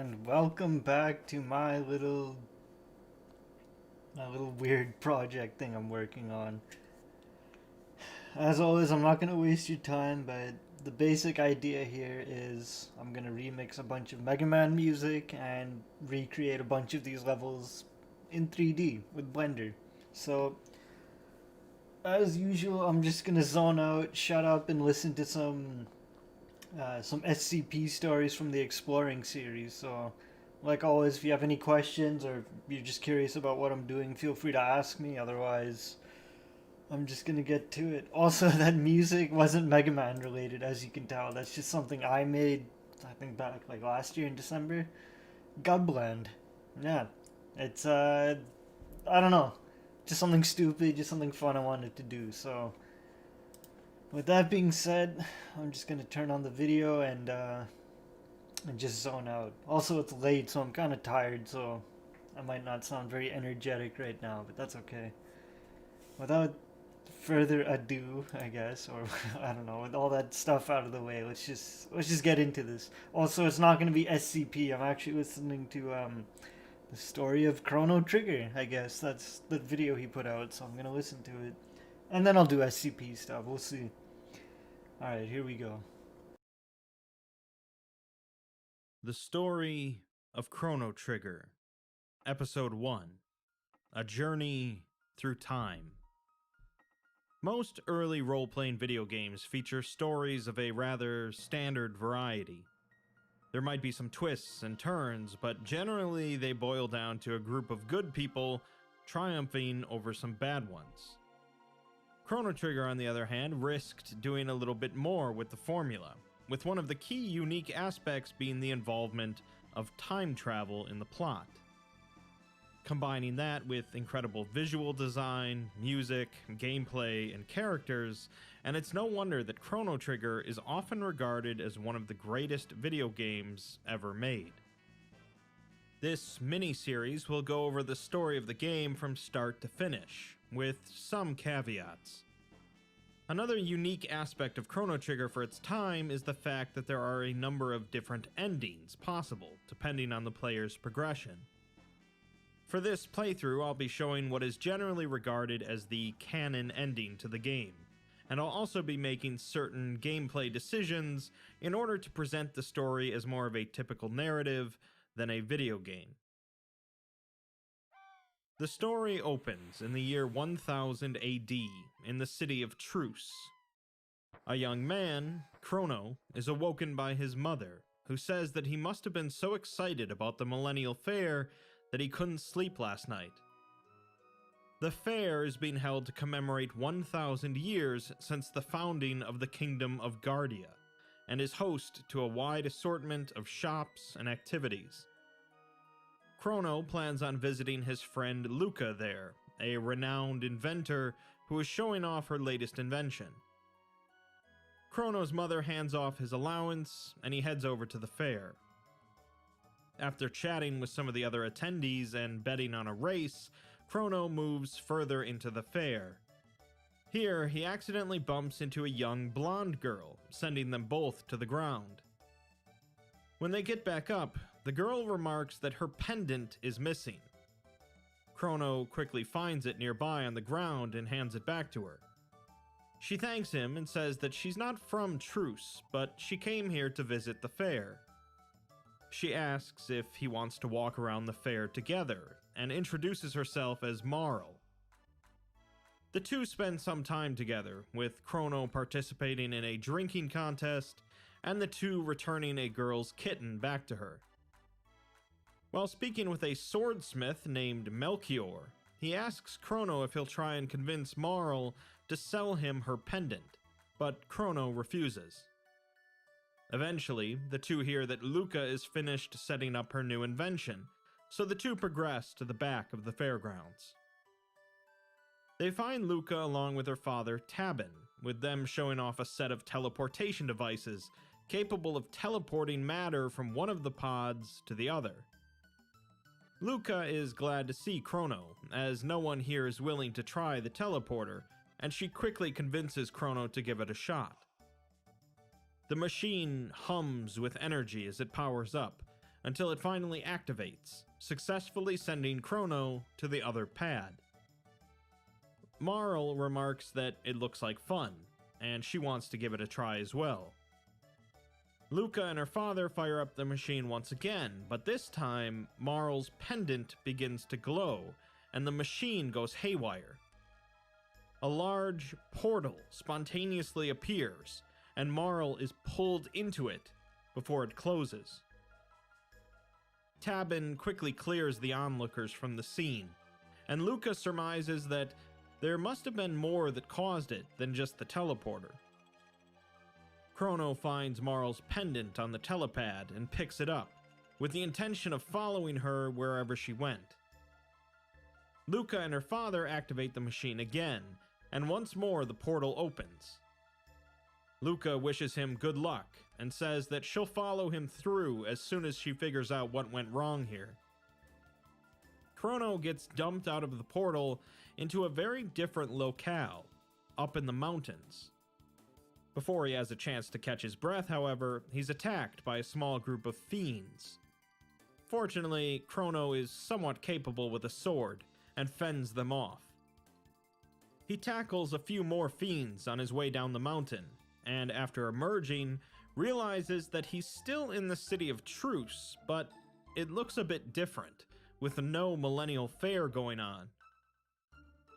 and welcome back to my little weird project thing I'm working on. As always, I'm not gonna waste your time, but the basic idea here is I'm gonna remix a bunch of Megaman music and recreate a bunch of these levels in 3D with Blender. So, as usual, I'm just gonna zone out, shut up, and listen to some SCP stories from the Exploring series. So, like always, if you have any questions or you're just curious about what I'm doing, feel free to ask me. Otherwise, I'm just gonna get to it. Also, that music wasn't Mega Man related, as you can tell. That's just something I made, I think back like last year in December. Gubland. Yeah. It's, I don't know. Just something stupid, just something fun I wanted to do. So, with that being said, I'm just gonna turn on the video and just zone out. Also, it's late, so I'm kind of tired, so I might not sound very energetic right now, but that's okay. Without further ado, I guess, or I don't know, with all that stuff out of the way, let's just get into this. Also, it's not gonna be SCP. I'm actually listening to the story of Chrono Trigger. I guess that's the video he put out, so I'm gonna listen to it, and then I'll do SCP stuff. We'll see. All right, here we go. The Story of Chrono Trigger, Episode 1, A Journey Through Time. Most early role-playing video games feature stories of a rather standard variety. There might be some twists and turns, but generally they boil down to a group of good people triumphing over some bad ones. Chrono Trigger, on the other hand, risked doing a little bit more with the formula, with one of the key unique aspects being the involvement of time travel in the plot. Combining that with incredible visual design, music, gameplay, and characters, and it's no wonder that Chrono Trigger is often regarded as one of the greatest video games ever made. This mini-series will go over the story of the game from start to finish, with some caveats. Another unique aspect of Chrono Trigger for its time is the fact that there are a number of different endings possible, depending on the player's progression. For this playthrough, I'll be showing what is generally regarded as the canon ending to the game, and I'll also be making certain gameplay decisions in order to present the story as more of a typical narrative than a video game. The story opens in the year 1000 AD in the city of Truce. A young man, Chrono, is awoken by his mother, who says that he must have been so excited about the Millennial Fair that he couldn't sleep last night. The fair is being held to commemorate 1,000 years since the founding of the Kingdom of Guardia, and is host to a wide assortment of shops and activities. Chrono plans on visiting his friend Luca there, a renowned inventor who is showing off her latest invention. Chrono's mother hands off his allowance, and he heads over to the fair. After chatting with some of the other attendees and betting on a race, Chrono moves further into the fair. Here, he accidentally bumps into a young blonde girl, sending them both to the ground. When they get back up, the girl remarks that her pendant is missing. Chrono quickly finds it nearby on the ground and hands it back to her. She thanks him and says that she's not from Truce, but she came here to visit the fair. She asks if he wants to walk around the fair together, and introduces herself as Marl. The two spend some time together, with Chrono participating in a drinking contest, and the two returning a girl's kitten back to her. While speaking with a swordsmith named Melchior, he asks Chrono if he'll try and convince Marl to sell him her pendant, but Chrono refuses. Eventually, the two hear that Luca is finished setting up her new invention, so the two progress to the back of the fairgrounds. They find Luca along with her father, Tabin, with them showing off a set of teleportation devices capable of teleporting matter from one of the pods to the other. Luca is glad to see Chrono, as no one here is willing to try the teleporter, and she quickly convinces Chrono to give it a shot. The machine hums with energy as it powers up, until it finally activates, successfully sending Chrono to the other pad. Marl remarks that it looks like fun, and she wants to give it a try as well. Luca and her father fire up the machine once again, but this time, Marl's pendant begins to glow, and the machine goes haywire. A large portal spontaneously appears, and Marl is pulled into it before it closes. Tabin quickly clears the onlookers from the scene, and Luca surmises that there must have been more that caused it than just the teleporter. Chrono finds Marl's pendant on the telepad and picks it up, with the intention of following her wherever she went. Luca and her father activate the machine again, and once more the portal opens. Luca wishes him good luck and says that she'll follow him through as soon as she figures out what went wrong here. Chrono gets dumped out of the portal into a very different locale, up in the mountains. Before he has a chance to catch his breath, however, he's attacked by a small group of fiends. Fortunately, Chrono is somewhat capable with a sword and fends them off. He tackles a few more fiends on his way down the mountain, and after emerging, realizes that he's still in the City of Truce, but it looks a bit different, with no Millennial Fair going on.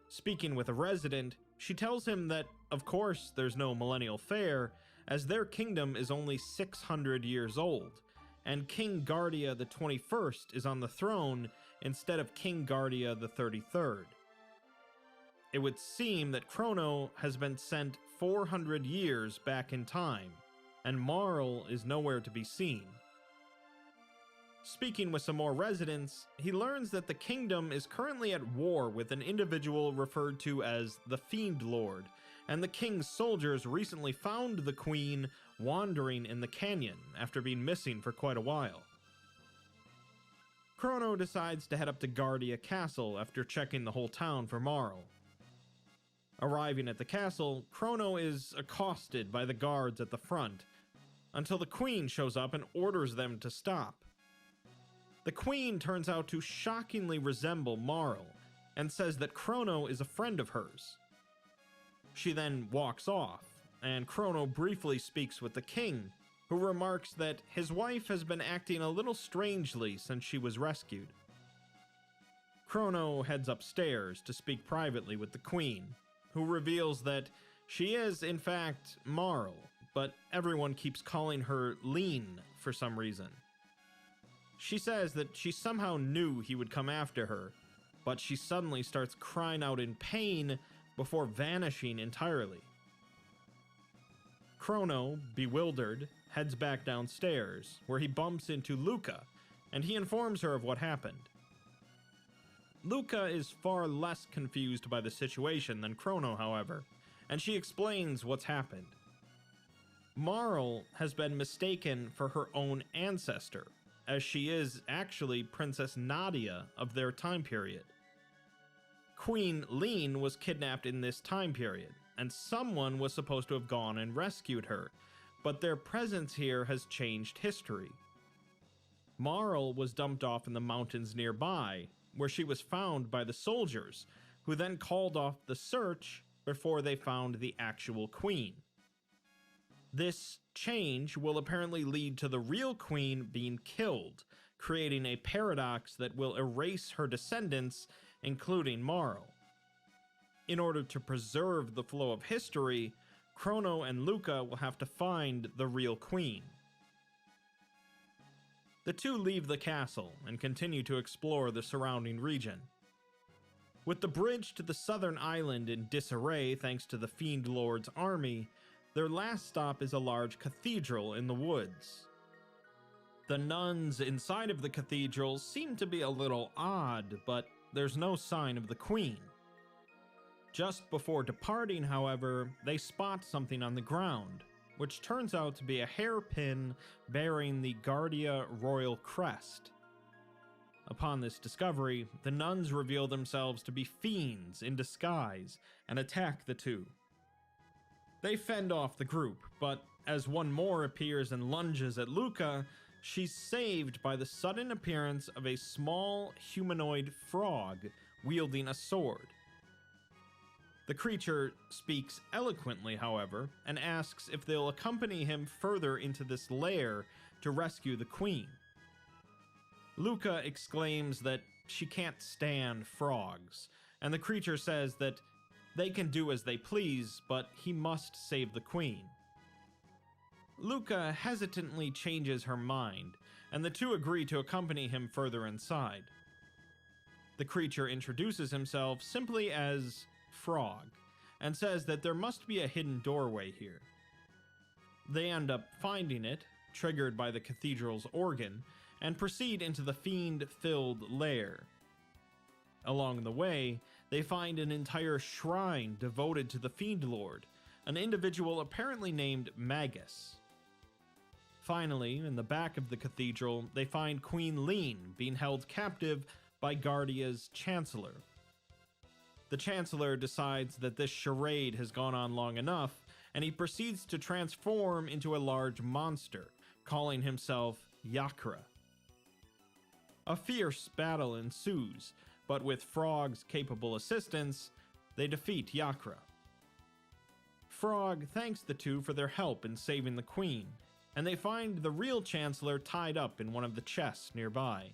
Speaking with a resident, she tells him that, of course, there's no Millennial Fair, as their kingdom is only 600 years old, and King Guardia the 21st is on the throne instead of King Guardia the 33rd. It would seem that Chrono has been sent 400 years back in time, and Marl is nowhere to be seen. Speaking with some more residents, he learns that the kingdom is currently at war with an individual referred to as the Fiend Lord, and the king's soldiers recently found the queen wandering in the canyon after being missing for quite a while. Chrono decides to head up to Guardia Castle after checking the whole town for Marl. Arriving at the castle, Chrono is accosted by the guards at the front, until the queen shows up and orders them to stop. The queen turns out to shockingly resemble Marl, and says that Chrono is a friend of hers. She then walks off, and Chrono briefly speaks with the king, who remarks that his wife has been acting a little strangely since she was rescued. Chrono heads upstairs to speak privately with the queen, who reveals that she is, in fact, Marl, but everyone keeps calling her Lean for some reason. She says that she somehow knew he would come after her, but she suddenly starts crying out in pain before vanishing entirely. Chrono, bewildered, heads back downstairs, where he bumps into Luca, and he informs her of what happened. Luca is far less confused by the situation than Chrono, however, and she explains what's happened. Marl has been mistaken for her own ancestor, as she is actually Princess Nadia of their time period. Queen Lean was kidnapped in this time period, and someone was supposed to have gone and rescued her, but their presence here has changed history. Marl was dumped off in the mountains nearby, where she was found by the soldiers, who then called off the search before they found the actual queen. This change will apparently lead to the real queen being killed, creating a paradox that will erase her descendants, including Marl. In order to preserve the flow of history, Chrono and Luca will have to find the real queen. The two leave the castle and continue to explore the surrounding region. With the bridge to the southern island in disarray thanks to the Fiend Lord's army, their last stop is a large cathedral in the woods. The nuns inside of the cathedral seem to be a little odd, but there's no sign of the queen. Just before departing, however, they spot something on the ground, which turns out to be a hairpin bearing the Guardia Royal crest. Upon this discovery, the nuns reveal themselves to be fiends in disguise and attack the two. They fend off the group, but as one more appears and lunges at Luca, she's saved by the sudden appearance of a small humanoid frog wielding a sword. The creature speaks eloquently, however, and asks if they'll accompany him further into this lair to rescue the queen. Luca exclaims that she can't stand frogs, and the creature says that they can do as they please, but he must save the queen. Luca hesitantly changes her mind, and the two agree to accompany him further inside. The creature introduces himself simply as Frog, and says that there must be a hidden doorway here. They end up finding it, triggered by the cathedral's organ, and proceed into the fiend-filled lair. Along the way, they find an entire shrine devoted to the Fiend Lord, an individual apparently named Magus. Finally, in the back of the cathedral, they find Queen Lean being held captive by Guardia's Chancellor. The Chancellor decides that this charade has gone on long enough, and he proceeds to transform into a large monster, calling himself Yakra. A fierce battle ensues, but with Frog's capable assistance, they defeat Yakra. Frog thanks the two for their help in saving the queen, and they find the real Chancellor tied up in one of the chests nearby.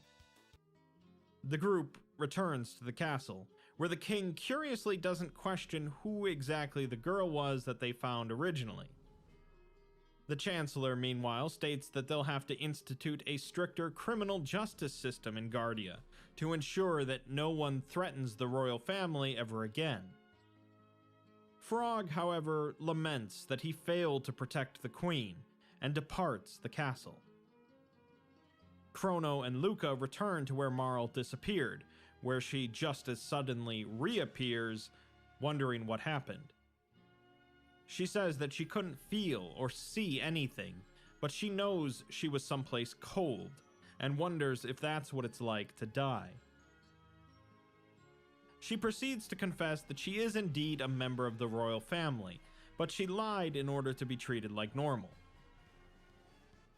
The group returns to the castle, where the king curiously doesn't question who exactly the girl was that they found originally. The Chancellor, meanwhile, states that they'll have to institute a stricter criminal justice system in Guardia to ensure that no one threatens the royal family ever again. Frog, however, laments that he failed to protect the queen and departs the castle. Chrono and Luca return to where Marl disappeared, where she just as suddenly reappears, wondering what happened. She says that she couldn't feel or see anything, but she knows she was someplace cold, and wonders if that's what it's like to die. She proceeds to confess that she is indeed a member of the royal family, but she lied in order to be treated like normal.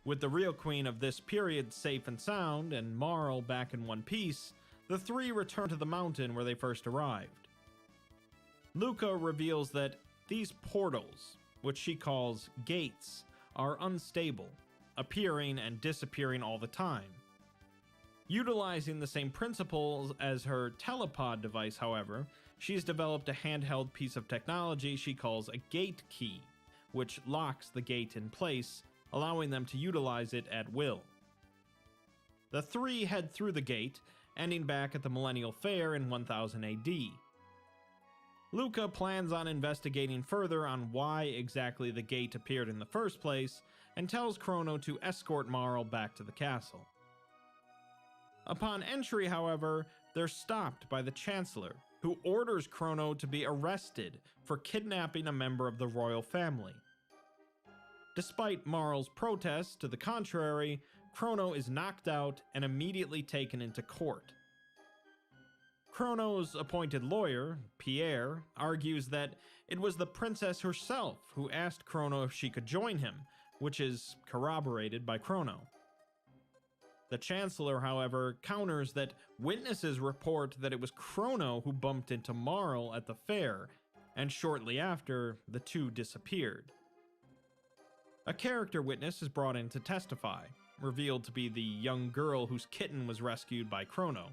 With the real queen of this period safe and sound, and Marl back in one piece, the three return to the mountain where they first arrived. Luca reveals that these portals, which she calls gates, are unstable, appearing and disappearing all the time. Utilizing the same principles as her telepod device, however, she's developed a handheld piece of technology she calls a gate key, which locks the gate in place, allowing them to utilize it at will. The three head through the gate, ending back at the Millennial Fair in 1000 AD. Luca plans on investigating further on why exactly the gate appeared in the first place, and tells Chrono to escort Marl back to the castle. Upon entry, however, they're stopped by the Chancellor, who orders Chrono to be arrested for kidnapping a member of the royal family. Despite Marl's protests to the contrary, Chrono is knocked out and immediately taken into court. Chrono's appointed lawyer, Pierre, argues that it was the princess herself who asked Chrono if she could join him, which is corroborated by Chrono. The Chancellor, however, counters that witnesses report that it was Chrono who bumped into Marl at the fair, and shortly after, the two disappeared. A character witness is brought in to testify, revealed to be the young girl whose kitten was rescued by Chrono.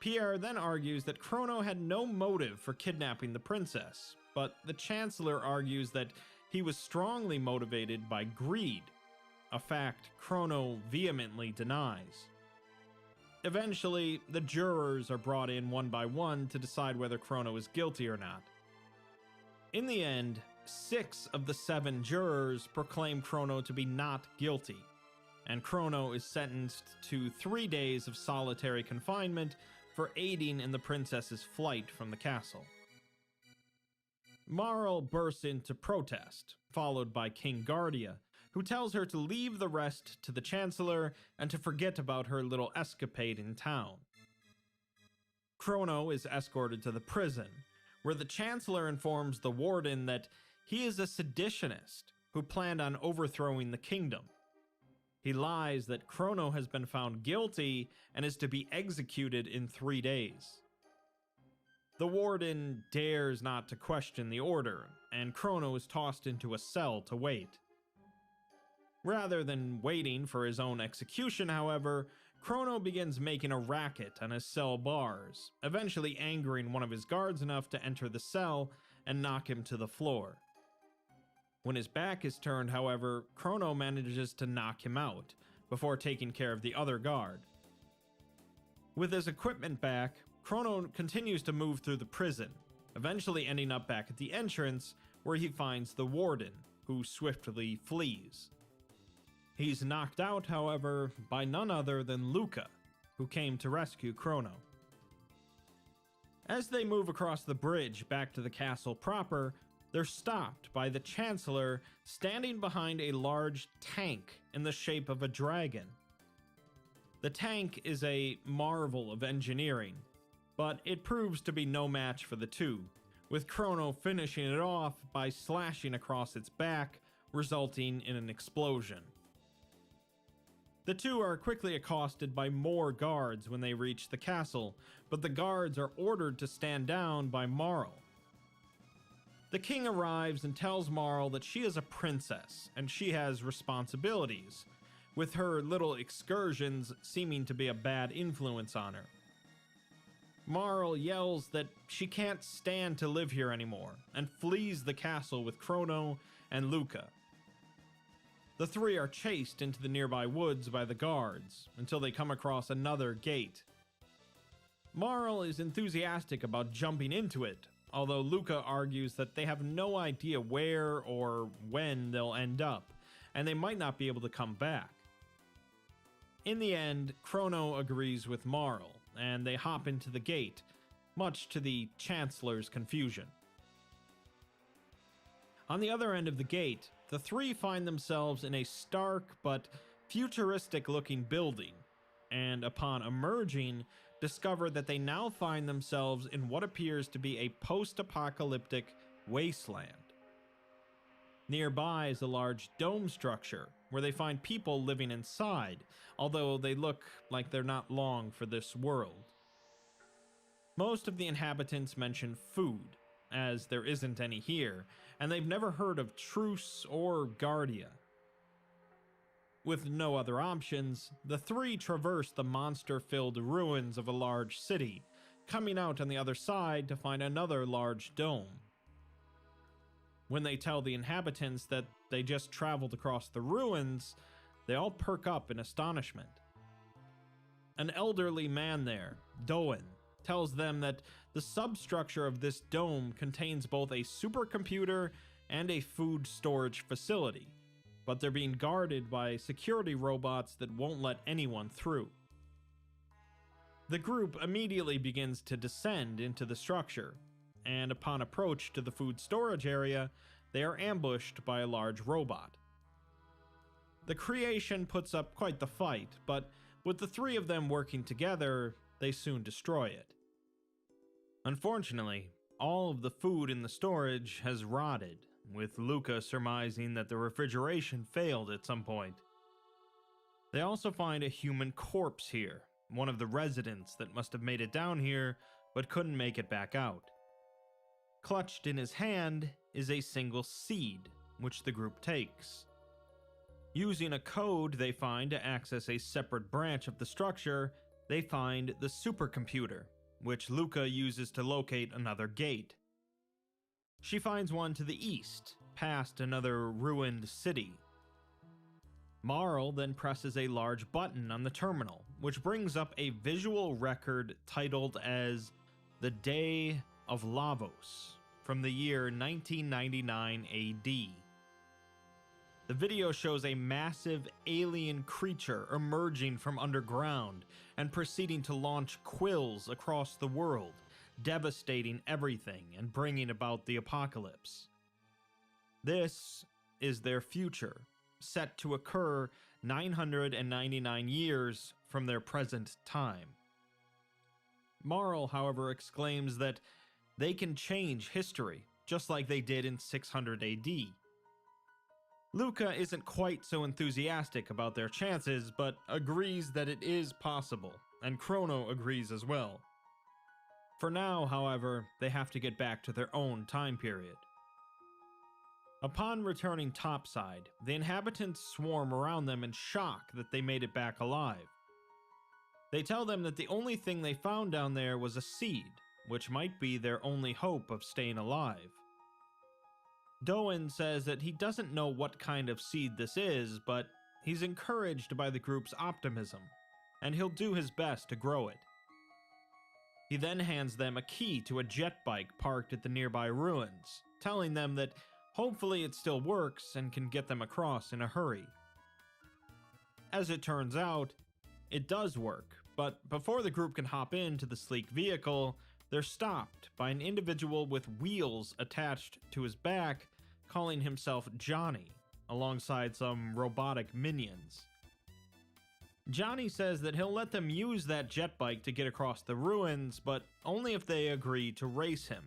Pierre then argues that Chrono had no motive for kidnapping the princess, but the Chancellor argues that he was strongly motivated by greed, a fact Chrono vehemently denies. Eventually, the jurors are brought in one by one to decide whether Chrono is guilty or not. In the end, 6 of the 7 jurors proclaim Chrono to be not guilty, and Chrono is sentenced to 3 days of solitary confinement for aiding in the princess's flight from the castle. Marl bursts into protest, followed by King Guardia, who tells her to leave the rest to the Chancellor and to forget about her little escapade in town. Chrono is escorted to the prison, where the Chancellor informs the warden that he is a seditionist who planned on overthrowing the kingdom. He lies that Chrono has been found guilty and is to be executed in 3 days. The warden dares not to question the order, and Chrono is tossed into a cell to wait. Rather than waiting for his own execution, however, Chrono begins making a racket on his cell bars, eventually angering one of his guards enough to enter the cell and knock him to the floor. When his back is turned, however, Chrono manages to knock him out, before taking care of the other guard. With his equipment back, Chrono continues to move through the prison, eventually ending up back at the entrance, where he finds the warden, who swiftly flees. He's knocked out, however, by none other than Luca, who came to rescue Chrono. As they move across the bridge back to the castle proper, they're stopped by the Chancellor standing behind a large tank in the shape of a dragon. The tank is a marvel of engineering, but it proves to be no match for the two, with Chrono finishing it off by slashing across its back, resulting in an explosion. The two are quickly accosted by more guards when they reach the castle, but the guards are ordered to stand down by Marl. The king arrives and tells Marl that she is a princess and she has responsibilities, with her little excursions seeming to be a bad influence on her. Marl yells that she can't stand to live here anymore and flees the castle with Chrono and Luca. The three are chased into the nearby woods by the guards until they come across another gate. Marl is enthusiastic about jumping into it, although Luca argues that they have no idea where or when they'll end up, and they might not be able to come back. In the end, Chrono agrees with Marl, and they hop into the gate, much to the Chancellor's confusion. On the other end of the gate, the three find themselves in a stark but futuristic-looking building, and upon emerging, discover that they now find themselves in what appears to be a post-apocalyptic wasteland. Nearby is a large dome structure, where they find people living inside, although they look like they're not long for this world. Most of the inhabitants mention food, as there isn't any here, and they've never heard of truce or guardia. With no other options, the three traverse the monster-filled ruins of a large city, coming out on the other side to find another large dome. When they tell the inhabitants that they just traveled across the ruins, they all perk up in astonishment. An elderly man there, Doan, tells them that the substructure of this dome contains both a supercomputer and a food storage facility, but they're being guarded by security robots that won't let anyone through. The group immediately begins to descend into the structure, and upon approach to the food storage area, they are ambushed by a large robot. The creation puts up quite the fight, but with the three of them working together, they soon destroy it. Unfortunately, all of the food in the storage has rotted, with Luca surmising that the refrigeration failed at some point. They also find a human corpse here, one of the residents that must have made it down here but couldn't make it back out. Clutched in his hand is a single seed, which the group takes. Using a code they find to access a separate branch of the structure, they find the supercomputer, which Luca uses to locate another gate. She finds one to the east, past another ruined city. Marl then presses a large button on the terminal, which brings up a visual record titled as The Day of Lavos, from the year 1999 AD. The video shows a massive alien creature emerging from underground and proceeding to launch quills across the world, devastating everything and bringing about the apocalypse. This is their future, set to occur 999 years from their present time. Marl, however, exclaims that they can change history, just like they did in 600 AD. Luca isn't quite so enthusiastic about their chances, but agrees that it is possible, and Chrono agrees as well. For now, however, they have to get back to their own time period. Upon returning topside, the inhabitants swarm around them in shock that they made it back alive. They tell them that the only thing they found down there was a seed, which might be their only hope of staying alive. Doan says that he doesn't know what kind of seed this is, but he's encouraged by the group's optimism, and he'll do his best to grow it. He then hands them a key to a jet bike parked at the nearby ruins, telling them that hopefully it still works and can get them across in a hurry. As it turns out, it does work, but before the group can hop into the sleek vehicle, they're stopped by an individual with wheels attached to his back, calling himself Johnny, alongside some robotic minions. Johnny says that he'll let them use that jet bike to get across the ruins, but only if they agree to race him.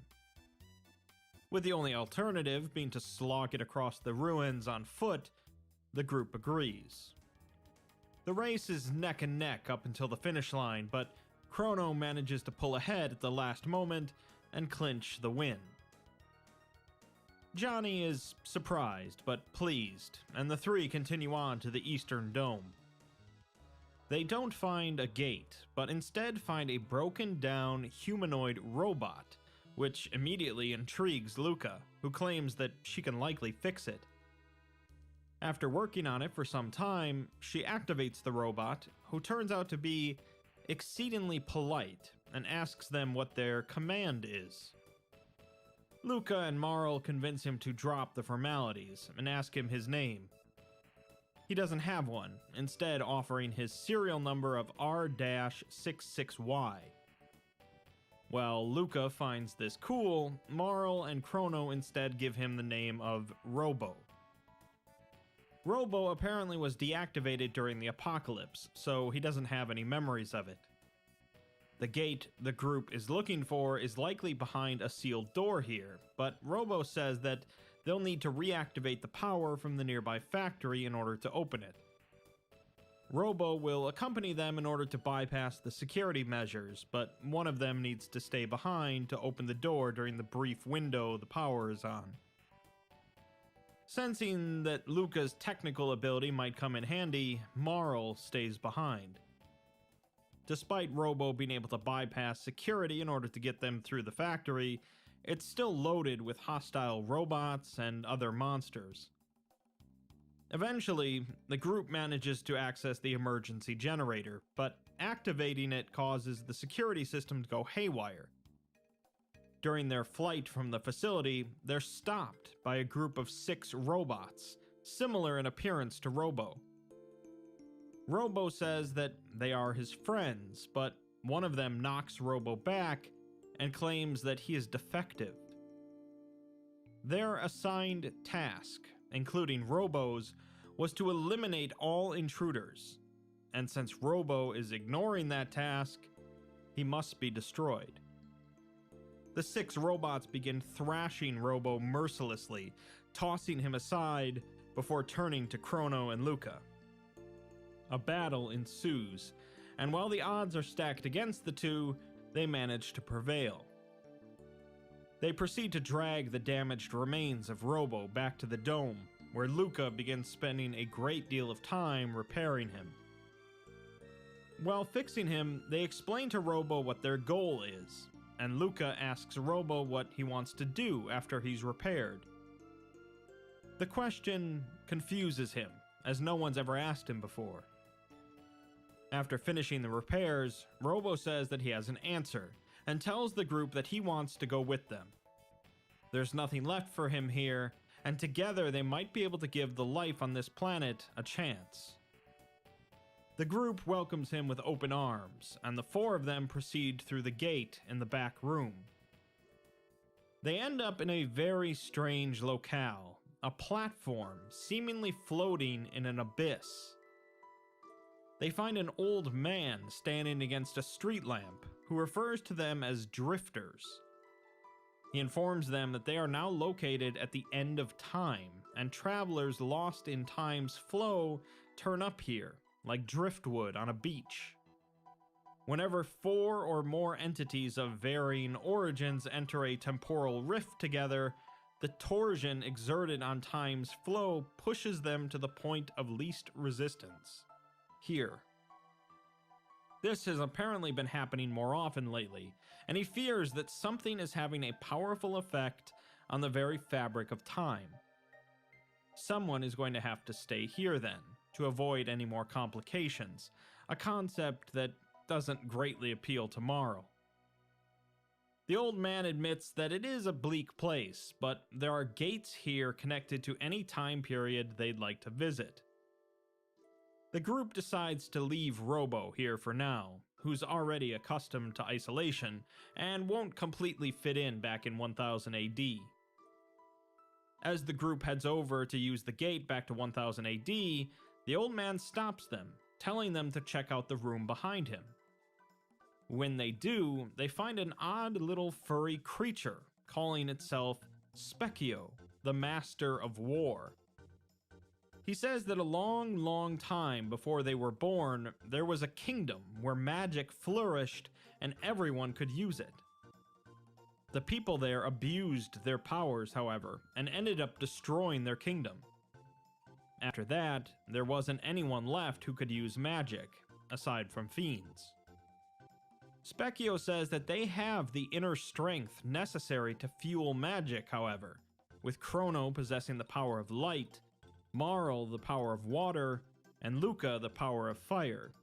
With the only alternative being to slog it across the ruins on foot, the group agrees. The race is neck and neck up until the finish line, but Chrono manages to pull ahead at the last moment and clinch the win. Johnny is surprised but pleased, and the three continue on to the Eastern Dome. They don't find a gate, but instead find a broken down humanoid robot, which immediately intrigues Luca, who claims that she can likely fix it. After working on it for some time, she activates the robot, who turns out to be exceedingly polite and asks them what their command is. Luca and Marl convince him to drop the formalities and ask him his name. He doesn't have one, instead offering his serial number of R-66Y. While Luca finds this cool, Marl and Chrono instead give him the name of Robo. Robo apparently was deactivated during the apocalypse, so he doesn't have any memories of it. The gate the group is looking for is likely behind a sealed door here, but Robo says that they'll need to reactivate the power from the nearby factory in order to open it. Robo will accompany them in order to bypass the security measures, but one of them needs to stay behind to open the door during the brief window the power is on. Sensing that Luca's technical ability might come in handy, Marl stays behind. Despite Robo being able to bypass security in order to get them through the factory, it's still loaded with hostile robots and other monsters. Eventually, the group manages to access the emergency generator, but activating it causes the security system to go haywire. During their flight from the facility, they're stopped by a group of 6 robots, similar in appearance to Robo. Robo says that they are his friends, but one of them knocks Robo back and claims that he is defective. Their assigned task, including Robo's, was to eliminate all intruders, and since Robo is ignoring that task, he must be destroyed. The 6 robots begin thrashing Robo mercilessly, tossing him aside before turning to Chrono and Luca. A battle ensues, and while the odds are stacked against the two, they manage to prevail. They proceed to drag the damaged remains of Robo back to the dome, where Luca begins spending a great deal of time repairing him. While fixing him, they explain to Robo what their goal is, and Luca asks Robo what he wants to do after he's repaired. The question confuses him, as no one's ever asked him before. After finishing the repairs, Robo says that he has an answer, and tells the group that he wants to go with them. There's nothing left for him here, and together they might be able to give the life on this planet a chance. The group welcomes him with open arms, and the 4 of them proceed through the gate in the back room. They end up in a very strange locale, a platform seemingly floating in an abyss. They find an old man standing against a street lamp, who refers to them as drifters. He informs them that they are now located at the end of time, and travelers lost in time's flow turn up here, like driftwood on a beach. Whenever 4 or more entities of varying origins enter a temporal rift together, the torsion exerted on time's flow pushes them to the point of least resistance. Here. This has apparently been happening more often lately, and he fears that something is having a powerful effect on the very fabric of time. Someone is going to have to stay here then, to avoid any more complications, a concept that doesn't greatly appeal to Marl. The old man admits that it is a bleak place, but there are gates here connected to any time period they'd like to visit. The group decides to leave Robo here for now, who's already accustomed to isolation and won't completely fit in back in 1000 AD. As the group heads over to use the gate back to 1000 AD, the old man stops them, telling them to check out the room behind him. When they do, they find an odd little furry creature calling itself Specchio, the Master of War. He says that a long, long time before they were born, there was a kingdom where magic flourished and everyone could use it. The people there abused their powers, however, and ended up destroying their kingdom. After that, there wasn't anyone left who could use magic, aside from fiends. Specchio says that they have the inner strength necessary to fuel magic, however, with Chrono possessing the power of light, Marl the power of water, and Luca the power of fire.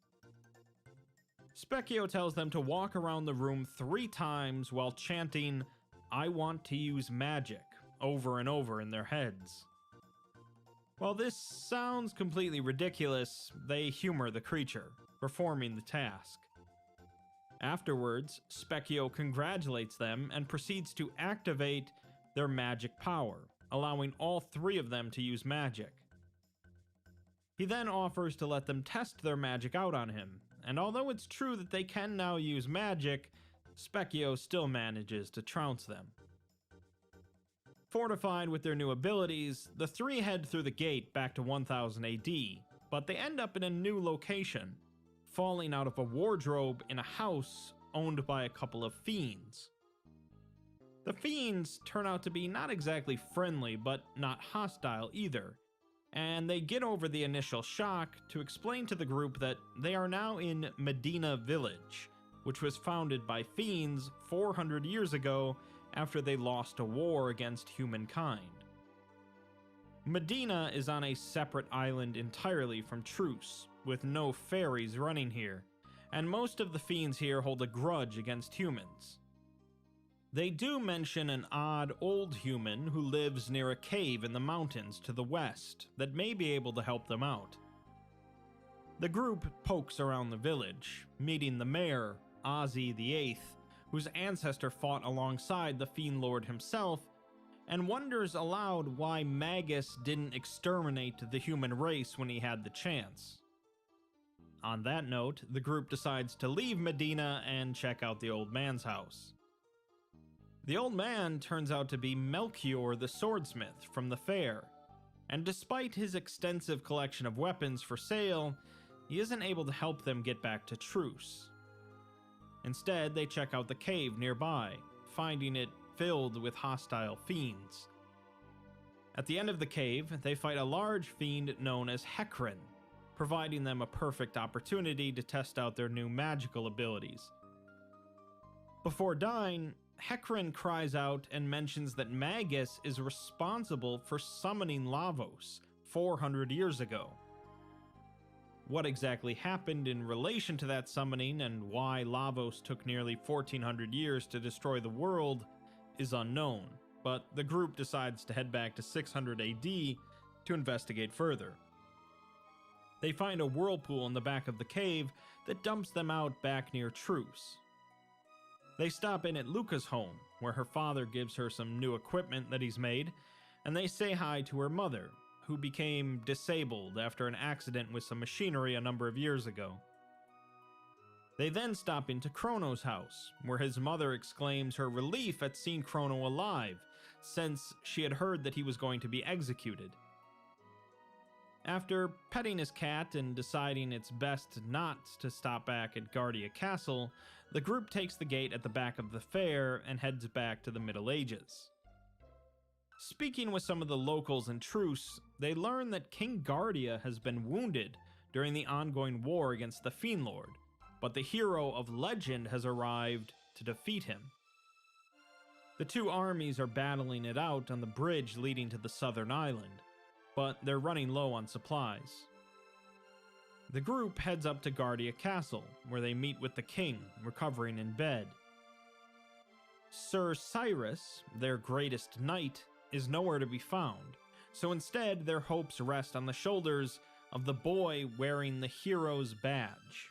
Specchio tells them to walk around the room 3 times while chanting, "I want to use magic," over and over in their heads. While this sounds completely ridiculous, they humor the creature, performing the task. Afterwards, Specchio congratulates them and proceeds to activate their magic power, allowing all 3 of them to use magic. He then offers to let them test their magic out on him, and although it's true that they can now use magic, Specchio still manages to trounce them. Fortified with their new abilities, the 3 head through the gate back to 1000 AD, but they end up in a new location, falling out of a wardrobe in a house owned by a couple of fiends. The fiends turn out to be not exactly friendly, but not hostile either, and they get over the initial shock to explain to the group that they are now in Medina Village, which was founded by fiends 400 years ago after they lost a war against humankind. Medina is on a separate island entirely from Truce, with no ferries running here, and most of the fiends here hold a grudge against humans. They do mention an odd old human who lives near a cave in the mountains to the west that may be able to help them out. The group pokes around the village, meeting the mayor, Ozzy VIII, whose ancestor fought alongside the Fiend Lord himself, and wonders aloud why Magus didn't exterminate the human race when he had the chance. On that note, the group decides to leave Medina and check out the old man's house. The old man turns out to be Melchior the swordsmith from the fair, and despite his extensive collection of weapons for sale, he isn't able to help them get back to Truce. Instead, they check out the cave nearby, finding it filled with hostile fiends. At the end of the cave, they fight a large fiend known as Hekrin, providing them a perfect opportunity to test out their new magical abilities. Before dying, Hekrin cries out and mentions that Magus is responsible for summoning Lavos 400 years ago. What exactly happened in relation to that summoning and why Lavos took nearly 1400 years to destroy the world is unknown, but the group decides to head back to 600 AD to investigate further. They find a whirlpool in the back of the cave that dumps them out back near Truce. They stop in at Luca's home, where her father gives her some new equipment that he's made, and they say hi to her mother, who became disabled after an accident with some machinery a number of years ago. They then stop into Chrono's house, where his mother exclaims her relief at seeing Chrono alive, since she had heard that he was going to be executed, After petting his cat and deciding it's best not to stop back at Guardia Castle, the group takes the gate at the back of the fair and heads back to the Middle Ages. Speaking with some of the locals and truce, they learn that King Guardia has been wounded during the ongoing war against the Fiend Lord, but the hero of legend has arrived to defeat him. The two armies are battling it out on the bridge leading to the southern island, but they're running low on supplies. The group heads up to Guardia Castle, where they meet with the king, recovering in bed. Sir Cyrus, their greatest knight, is nowhere to be found, so instead their hopes rest on the shoulders of the boy wearing the hero's badge.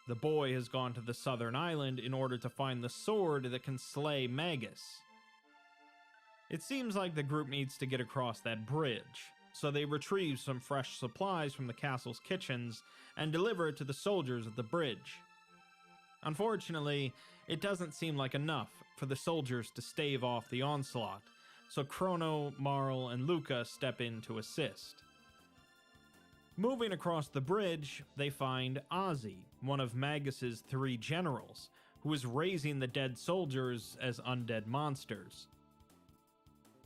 The boy has gone to the southern island in order to find the sword that can slay Magus. It seems like the group needs to get across that bridge, so they retrieve some fresh supplies from the castle's kitchens and deliver it to the soldiers at the bridge. Unfortunately, it doesn't seem like enough for the soldiers to stave off the onslaught, so Chrono, Marl, and Luca step in to assist. Moving across the bridge, they find Ozzy, one of Magus's 3 generals, who is raising the dead soldiers as undead monsters.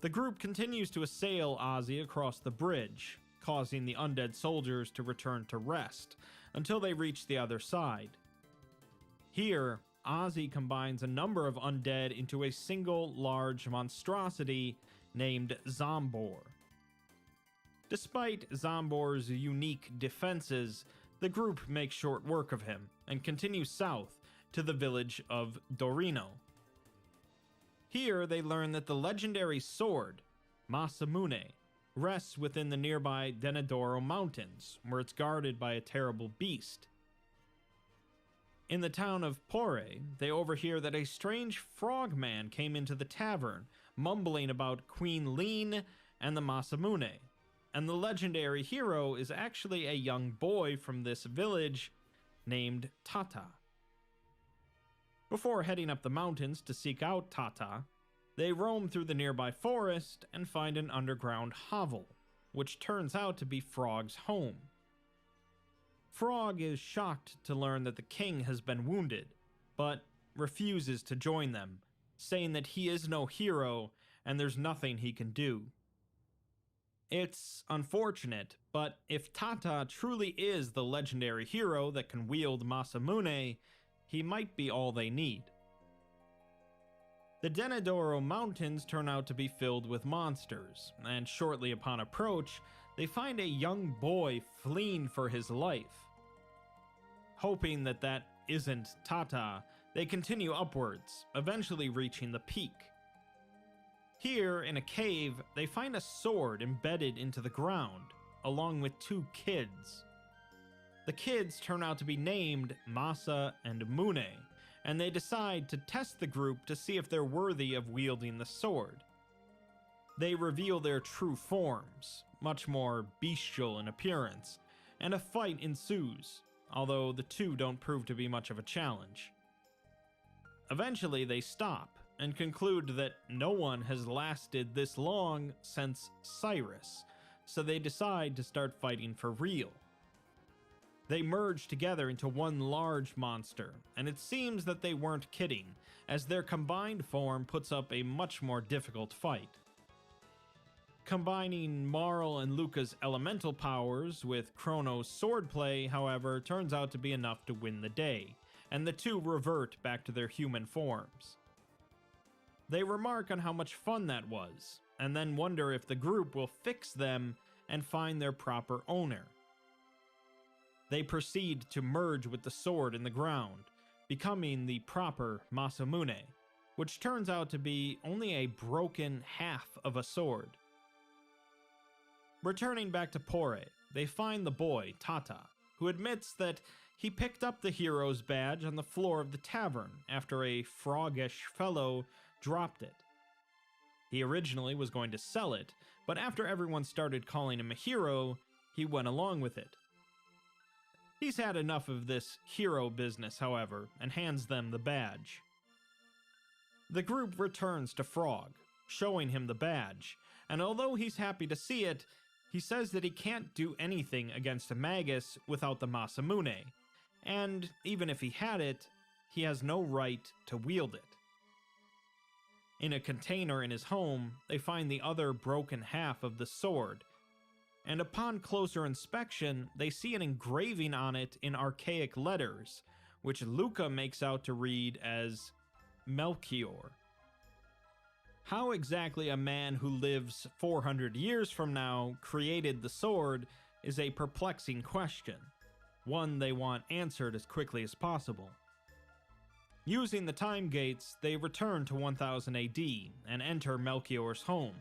The group continues to assail Ozzy across the bridge, causing the undead soldiers to return to rest, until they reach the other side. Here, Ozzy combines a number of undead into a single large monstrosity named Zombor. Despite Zombor's unique defenses, the group makes short work of him and continues south to the village of Dorino. Here they learn that the legendary sword, Masamune, rests within the nearby Denadoro Mountains, where it's guarded by a terrible beast. In the town of Pore, they overhear that a strange frogman came into the tavern, mumbling about Queen Lean and the Masamune, and the legendary hero is actually a young boy from this village named Tata. Before heading up the mountains to seek out Tata, they roam through the nearby forest and find an underground hovel, which turns out to be Frog's home. Frog is shocked to learn that the king has been wounded, but refuses to join them, saying that he is no hero and there's nothing he can do. It's unfortunate, but if Tata truly is the legendary hero that can wield Masamune, he might be all they need. The Denadoro Mountains turn out to be filled with monsters, and shortly upon approach, they find a young boy fleeing for his life. Hoping that that isn't Tata, they continue upwards, eventually reaching the peak. Here, in a cave, they find a sword embedded into the ground, along with 2 kids. The kids turn out to be named Masa and Mune, and they decide to test the group to see if they're worthy of wielding the sword. They reveal their true forms, much more bestial in appearance, and a fight ensues, although the 2 don't prove to be much of a challenge. Eventually they stop, and conclude that no one has lasted this long since Cyrus, so they decide to start fighting for real. They merge together into one large monster, and it seems that they weren't kidding, as their combined form puts up a much more difficult fight. Combining Marl and Luca's elemental powers with Chrono's swordplay, however, turns out to be enough to win the day, and the 2 revert back to their human forms. They remark on how much fun that was, and then wonder if the group will fix them and find their proper owner. They proceed to merge with the sword in the ground, becoming the proper Masamune, which turns out to be only a broken half of a sword. Returning back to Pore, they find the boy, Tata, who admits that he picked up the hero's badge on the floor of the tavern after a froggish fellow dropped it. He originally was going to sell it, but after everyone started calling him a hero, he went along with it. He's had enough of this hero business, however, and hands them the badge. The group returns to Frog, showing him the badge, and although he's happy to see it, He says that he can't do anything against a Magus without the Masamune, and even if he had it, he has no right to wield it. In a container in his home, they find the other broken half of the sword, and upon closer inspection, they see an engraving on it in archaic letters, which Luca makes out to read as Melchior. How exactly a man who lives 400 years from now created the sword is a perplexing question, one they want answered as quickly as possible. Using the time gates, they return to 1000 AD and enter Melchior's home.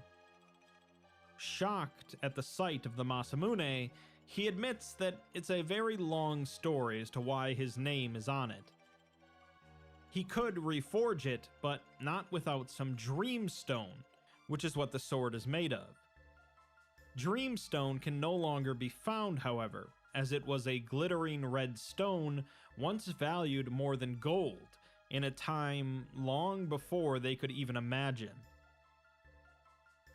Shocked at the sight of the Masamune, he admits that it's a very long story as to why his name is on it. He could reforge it, but not without some Dreamstone, which is what the sword is made of. Dreamstone can no longer be found, however, as it was a glittering red stone once valued more than gold, in a time long before they could even imagine.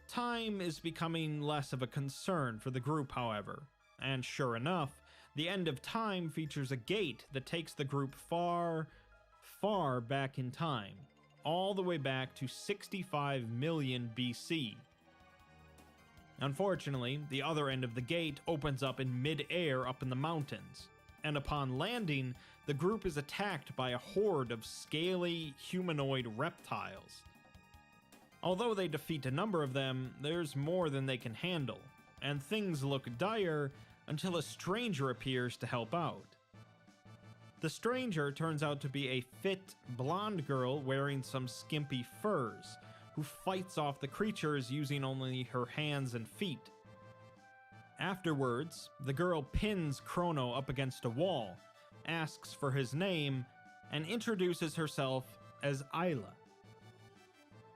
Time is becoming less of a concern for the group, however, and sure enough, the end of time features a gate that takes the group far, far back in time, all the way back to 65 million BC. Unfortunately, the other end of the gate opens up in mid-air up in the mountains, and upon landing, the group is attacked by a horde of scaly, humanoid reptiles. Although they defeat a number of them, there's more than they can handle, and things look dire until a stranger appears to help out. The stranger turns out to be a fit, blonde girl wearing some skimpy furs, who fights off the creatures using only her hands and feet. Afterwards, the girl pins Chrono up against a wall, asks for his name, and introduces herself as Isla.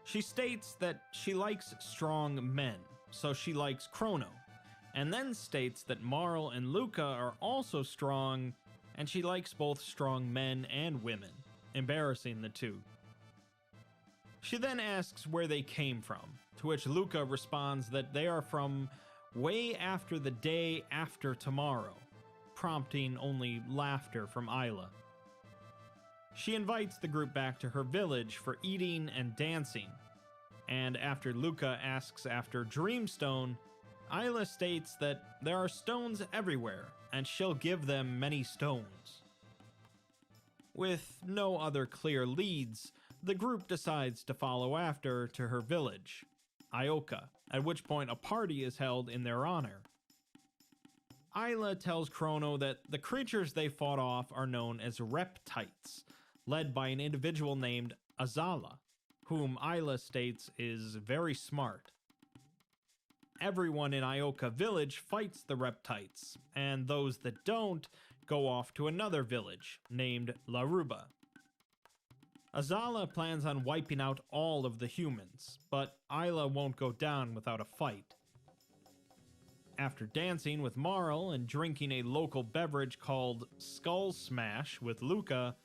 She states that she likes strong men, so she likes Chrono, and then states that Marl and Luca are also strong, and she likes both strong men and women, embarrassing the two. She then asks where they came from, to which Luca responds that they are from way after the day after tomorrow, prompting only laughter from Isla. She invites the group back to her village for eating and dancing, and after Luca asks after Dreamstone, Isla states that there are stones everywhere, and she'll give them many stones. With no other clear leads, the group decides to follow after to her village, Ioka, at which point a party is held in their honor. Isla tells Chrono that the creatures they fought off are known as reptites, led by an individual named Azala, whom Isla states is very smart. Everyone in Ioka village fights the reptites, and those that don't go off to another village named Laruba. Azala plans on wiping out all of the humans, but Isla won't go down without a fight. After dancing with Marl and drinking a local beverage called Skull Smash with Luca,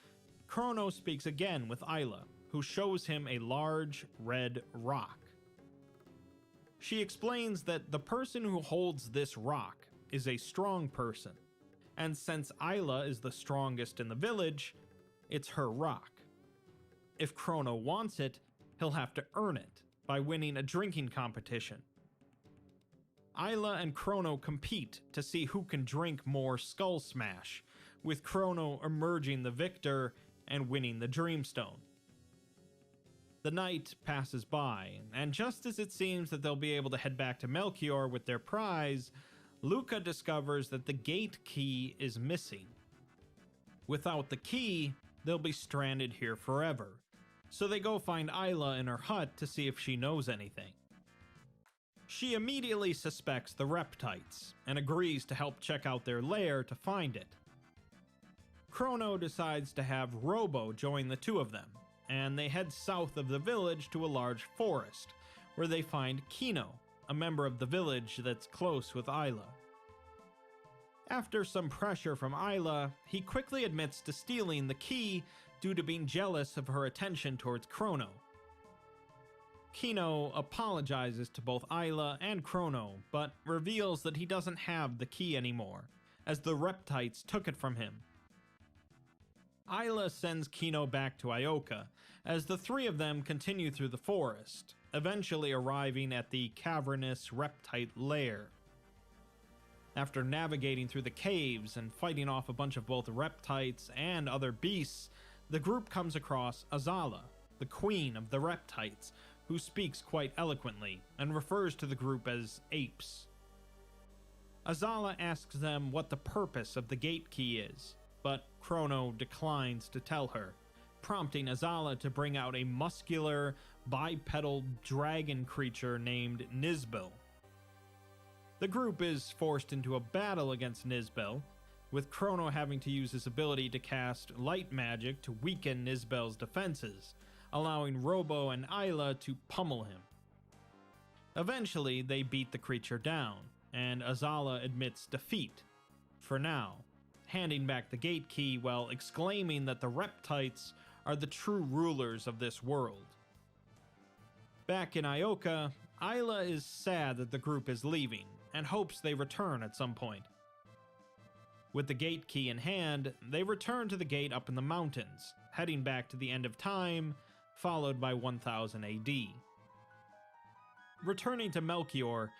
Chrono speaks again with Isla, who shows him a large red rock. She explains that the person who holds this rock is a strong person, and since Isla is the strongest in the village, it's her rock. If Chrono wants it, he'll have to earn it by winning a drinking competition. Isla and Chrono compete to see who can drink more Skull Smash, with Chrono emerging the victor and winning the Dreamstone. The night passes by, and just as it seems that they'll be able to head back to Melchior with their prize, Luca discovers that the gate key is missing. Without the key, they'll be stranded here forever, so they go find Isla in her hut to see if she knows anything. She immediately suspects the reptites, and agrees to help check out their lair to find it. Chrono decides to have Robo join the two of them, and they head south of the village to a large forest, where they find Kino, a member of the village that's close with Isla. After some pressure from Isla, he quickly admits to stealing the key due to being jealous of her attention towards Chrono. Kino apologizes to both Isla and Chrono, but reveals that he doesn't have the key anymore, as the Reptites took it from him. Isla sends Kino back to Ioka, as the three of them continue through the forest, eventually arriving at the cavernous Reptite lair. After navigating through the caves and fighting off a bunch of both Reptites and other beasts, the group comes across Azala, the queen of the Reptites, who speaks quite eloquently and refers to the group as apes. Azala asks them what the purpose of the gate key is, but Chrono declines to tell her, prompting Azala to bring out a muscular, bipedal dragon creature named Nizbil. The group is forced into a battle against Nizbil, with Chrono having to use his ability to cast light magic to weaken Nizbil's defenses, allowing Robo and Isla to pummel him. Eventually, they beat the creature down, and Azala admits defeat, for now, handing back the gate key while exclaiming that the Reptites are the true rulers of this world. Back in Ioka, Isla is sad that the group is leaving, and hopes they return at some point. With the gate key in hand, they return to the gate up in the mountains, heading back to the end of time, followed by 1000 AD. Returning to Melchior,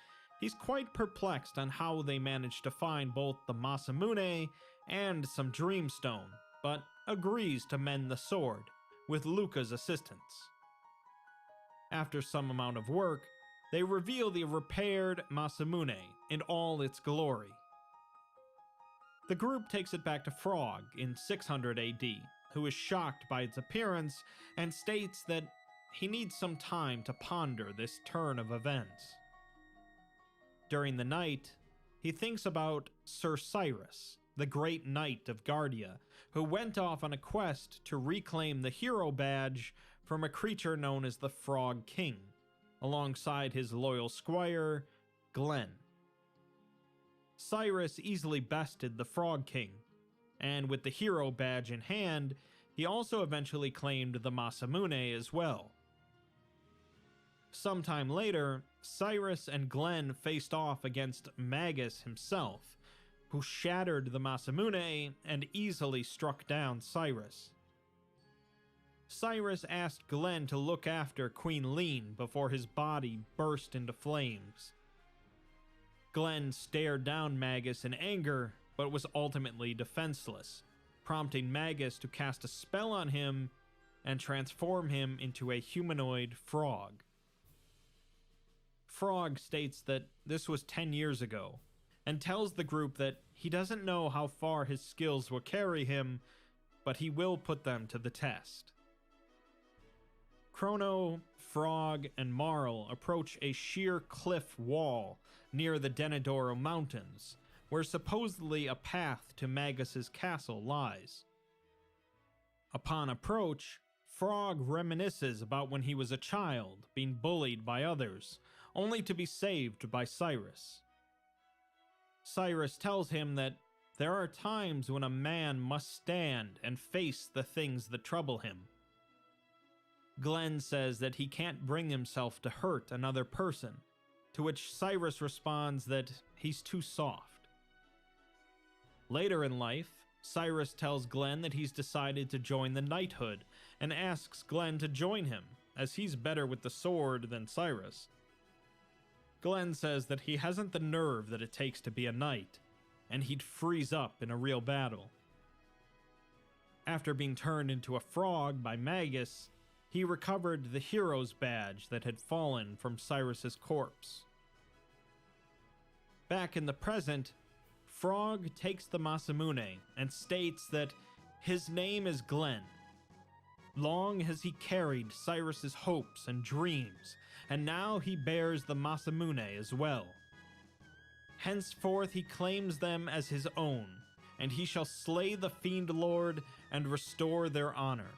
he's quite perplexed on how they managed to find both the Masamune and some Dreamstone, but agrees to mend the sword, with Luca's assistance. After some amount of work, they reveal the repaired Masamune in all its glory. The group takes it back to Frog in 600 AD, who is shocked by its appearance and states that he needs some time to ponder this turn of events. During the night, he thinks about Sir Cyrus, the great knight of Guardia, who went off on a quest to reclaim the hero badge from a creature known as the Frog King, alongside his loyal squire, Glenn. Cyrus easily bested the Frog King, and with the hero badge in hand, he also eventually claimed the Masamune as well. Sometime later, Cyrus and Glenn faced off against Magus himself, who shattered the Masamune and easily struck down Cyrus. Cyrus asked Glenn to look after Queen Lean before his body burst into flames. Glenn stared down Magus in anger, but was ultimately defenseless, prompting Magus to cast a spell on him and transform him into a humanoid frog. Frog states that this was 10 years ago, and tells the group that he doesn't know how far his skills will carry him, but he will put them to the test. Chrono, Frog, and Marl approach a sheer cliff wall near the Denadoro Mountains, where supposedly a path to Magus's castle lies. Upon approach, Frog reminisces about when he was a child, being bullied by others, only to be saved by Cyrus. Cyrus tells him that there are times when a man must stand and face the things that trouble him. Glenn says that he can't bring himself to hurt another person, to which Cyrus responds that he's too soft. Later in life, Cyrus tells Glenn that he's decided to join the knighthood and asks Glenn to join him, as he's better with the sword than Cyrus. Glenn says that he hasn't the nerve that it takes to be a knight, and he'd freeze up in a real battle. After being turned into a frog by Magus, he recovered the hero's badge that had fallen from Cyrus's corpse. Back in the present, Frog takes the Masamune and states that his name is Glenn. Long has he carried Cyrus's hopes and dreams, and now he bears the Masamune as well. Henceforth he claims them as his own, and he shall slay the Fiend Lord and restore their honor.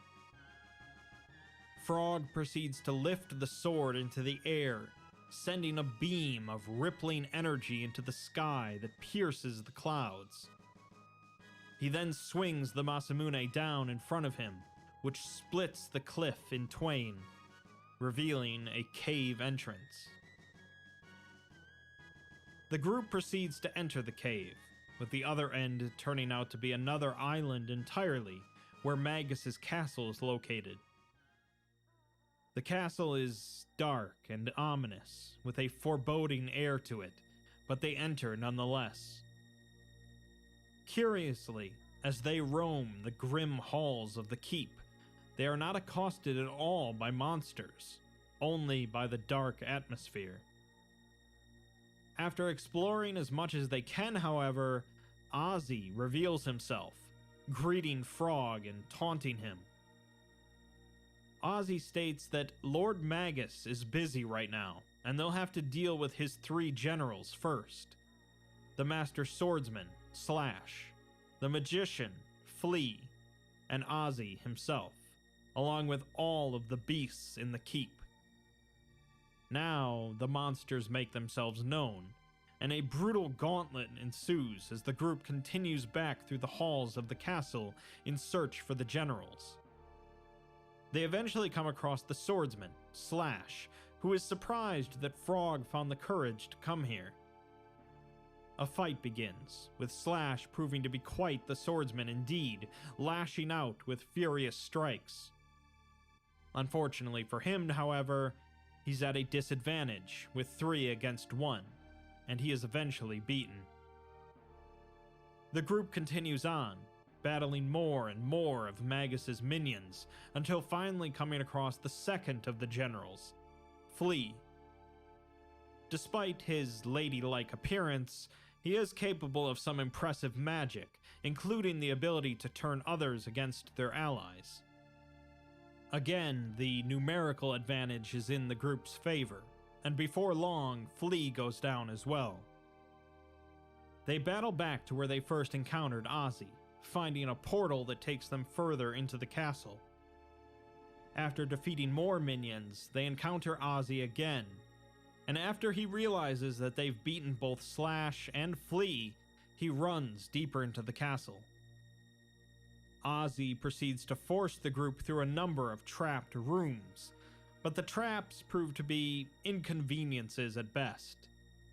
Frog proceeds to lift the sword into the air, sending a beam of rippling energy into the sky that pierces the clouds. He then swings the Masamune down in front of him, which splits the cliff in twain, revealing a cave entrance. The group proceeds to enter the cave, with the other end turning out to be another island entirely, where Magus's castle is located. The castle is dark and ominous, with a foreboding air to it, but they enter nonetheless. Curiously, as they roam the grim halls of the keep, they are not accosted at all by monsters, only by the dark atmosphere. After exploring as much as they can, however, Ozzy reveals himself, greeting Frog and taunting him. Ozzy states that Lord Magus is busy right now, and they'll have to deal with his 3 generals first. The Master Swordsman, Slash, the Magician, Flea, and Ozzy himself, along with all of the beasts in the keep. Now, the monsters make themselves known, and a brutal gauntlet ensues as the group continues back through the halls of the castle in search for the generals. They eventually come across the swordsman, Slash, who is surprised that Frog found the courage to come here. A fight begins, with Slash proving to be quite the swordsman indeed, lashing out with furious strikes. Unfortunately for him, however, he's at a disadvantage with 3 against 1, and he is eventually beaten. The group continues on, battling more and more of Magus's minions, until finally coming across the second of the generals, Flea. Despite his ladylike appearance, he is capable of some impressive magic, including the ability to turn others against their allies. Again, the numerical advantage is in the group's favor, and before long, Flea goes down as well. They battle back to where they first encountered Ozzy, finding a portal that takes them further into the castle. After defeating more minions, they encounter Ozzy again, and after he realizes that they've beaten both Slash and Flea, he runs deeper into the castle. Ozzy proceeds to force the group through a number of trapped rooms, but the traps prove to be inconveniences at best,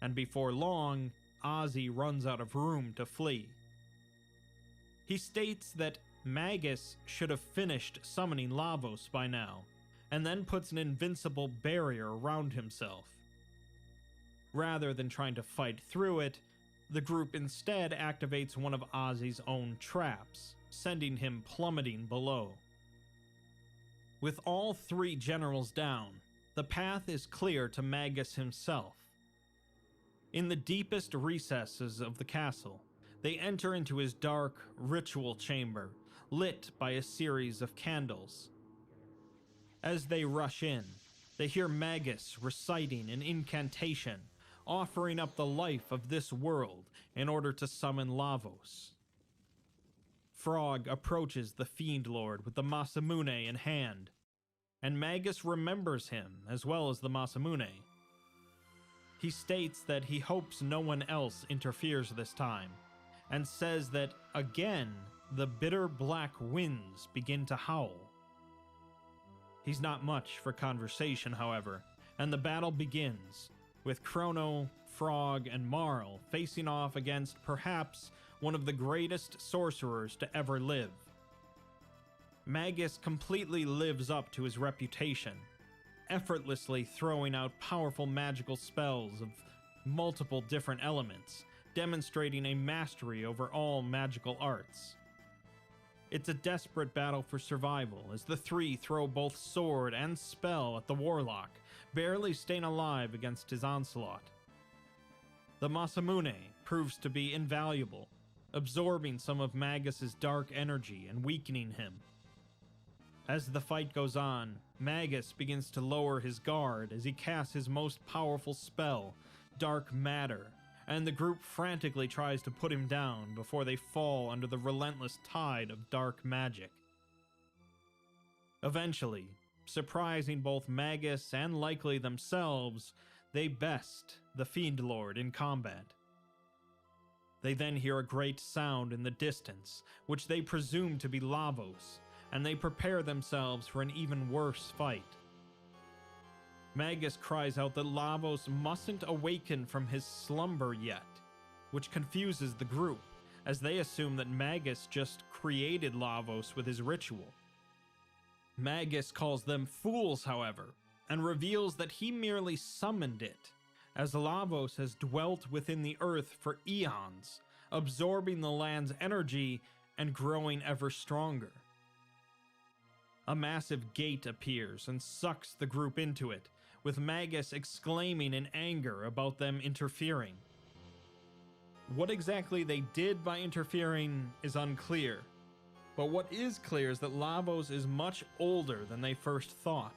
and before long, Ozzy runs out of room to flee. He states that Magus should have finished summoning Lavos by now, and then puts an invincible barrier around himself. Rather than trying to fight through it, the group instead activates one of Ozzy's own traps, sending him plummeting below. With all 3 generals down, the path is clear to Magus himself. In the deepest recesses of the castle, they enter into his dark ritual chamber, lit by a series of candles. As they rush in, they hear Magus reciting an incantation, offering up the life of this world in order to summon Lavos. Frog approaches the Fiend Lord with the Masamune in hand, and Magus remembers him as well as the Masamune. He states that he hopes no one else interferes this time, and says that, again, the bitter black winds begin to howl. He's not much for conversation, however, and the battle begins, with Chrono, Frog, and Marl facing off against perhaps one of the greatest sorcerers to ever live. Magus completely lives up to his reputation, effortlessly throwing out powerful magical spells of multiple different elements, demonstrating a mastery over all magical arts. It's a desperate battle for survival as the 3 throw both sword and spell at the warlock, barely staying alive against his onslaught. The Masamune proves to be invaluable, absorbing some of Magus's dark energy and weakening him. As the fight goes on, Magus begins to lower his guard as he casts his most powerful spell, Dark Matter, and the group frantically tries to put him down before they fall under the relentless tide of dark magic. Eventually, surprising both Magus and likely themselves, they best the Fiend Lord in combat. They then hear a great sound in the distance, which they presume to be Lavos, and they prepare themselves for an even worse fight. Magus cries out that Lavos mustn't awaken from his slumber yet, which confuses the group, as they assume that Magus just created Lavos with his ritual. Magus calls them fools, however, and reveals that he merely summoned it, as Lavos has dwelt within the earth for eons, absorbing the land's energy and growing ever stronger. A massive gate appears and sucks the group into it, with Magus exclaiming in anger about them interfering. What exactly they did by interfering is unclear, but what is clear is that Lavos is much older than they first thought,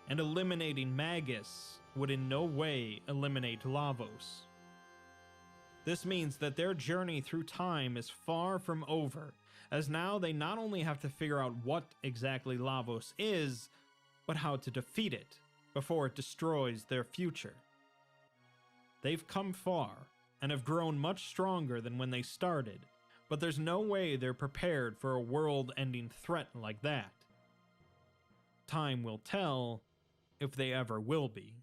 and eliminating Magus would in no way eliminate Lavos. This means that their journey through time is far from over, as now they not only have to figure out what exactly Lavos is, but how to defeat it before it destroys their future. They've come far and have grown much stronger than when they started, but there's no way they're prepared for a world-ending threat like that. Time will tell if they ever will be.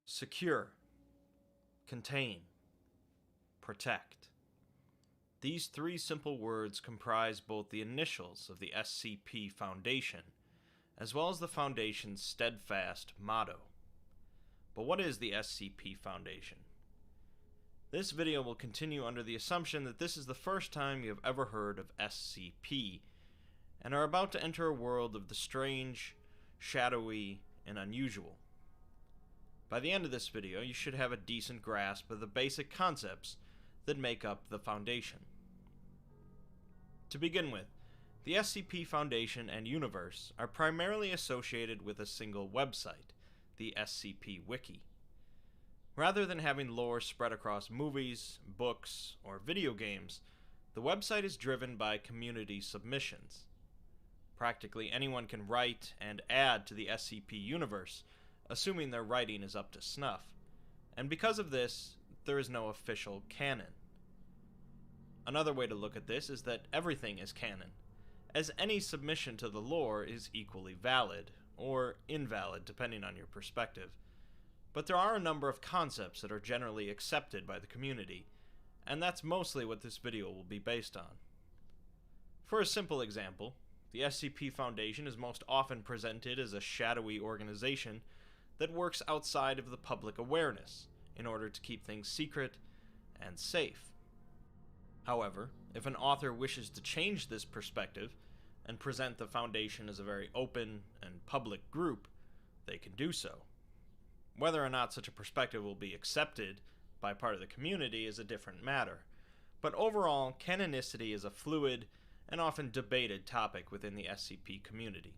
Secure, contain, protect. These three simple words comprise both the initials of the SCP Foundation, as well as the Foundation's steadfast motto. But what is the SCP Foundation? This video will continue under the assumption that this is the first time you have ever heard of SCP, and are about to enter a world of the strange, shadowy, and unusual. By the end of this video, you should have a decent grasp of the basic concepts that make up the Foundation. To begin with, the SCP Foundation and universe are primarily associated with a single website, the SCP Wiki. Rather than having lore spread across movies, books, or video games, the website is driven by community submissions. Practically anyone can write and add to the SCP universe, assuming their writing is up to snuff, and because of this, there is no official canon. Another way to look at this is that everything is canon, as any submission to the lore is equally valid, or invalid depending on your perspective. But there are a number of concepts that are generally accepted by the community, and that's mostly what this video will be based on. For a simple example, the SCP Foundation is most often presented as a shadowy organization that works outside of the public awareness in order to keep things secret and safe. However, if an author wishes to change this perspective and present the Foundation as a very open and public group, they can do so. Whether or not such a perspective will be accepted by part of the community is a different matter, but overall, canonicity is a fluid and often debated topic within the SCP community.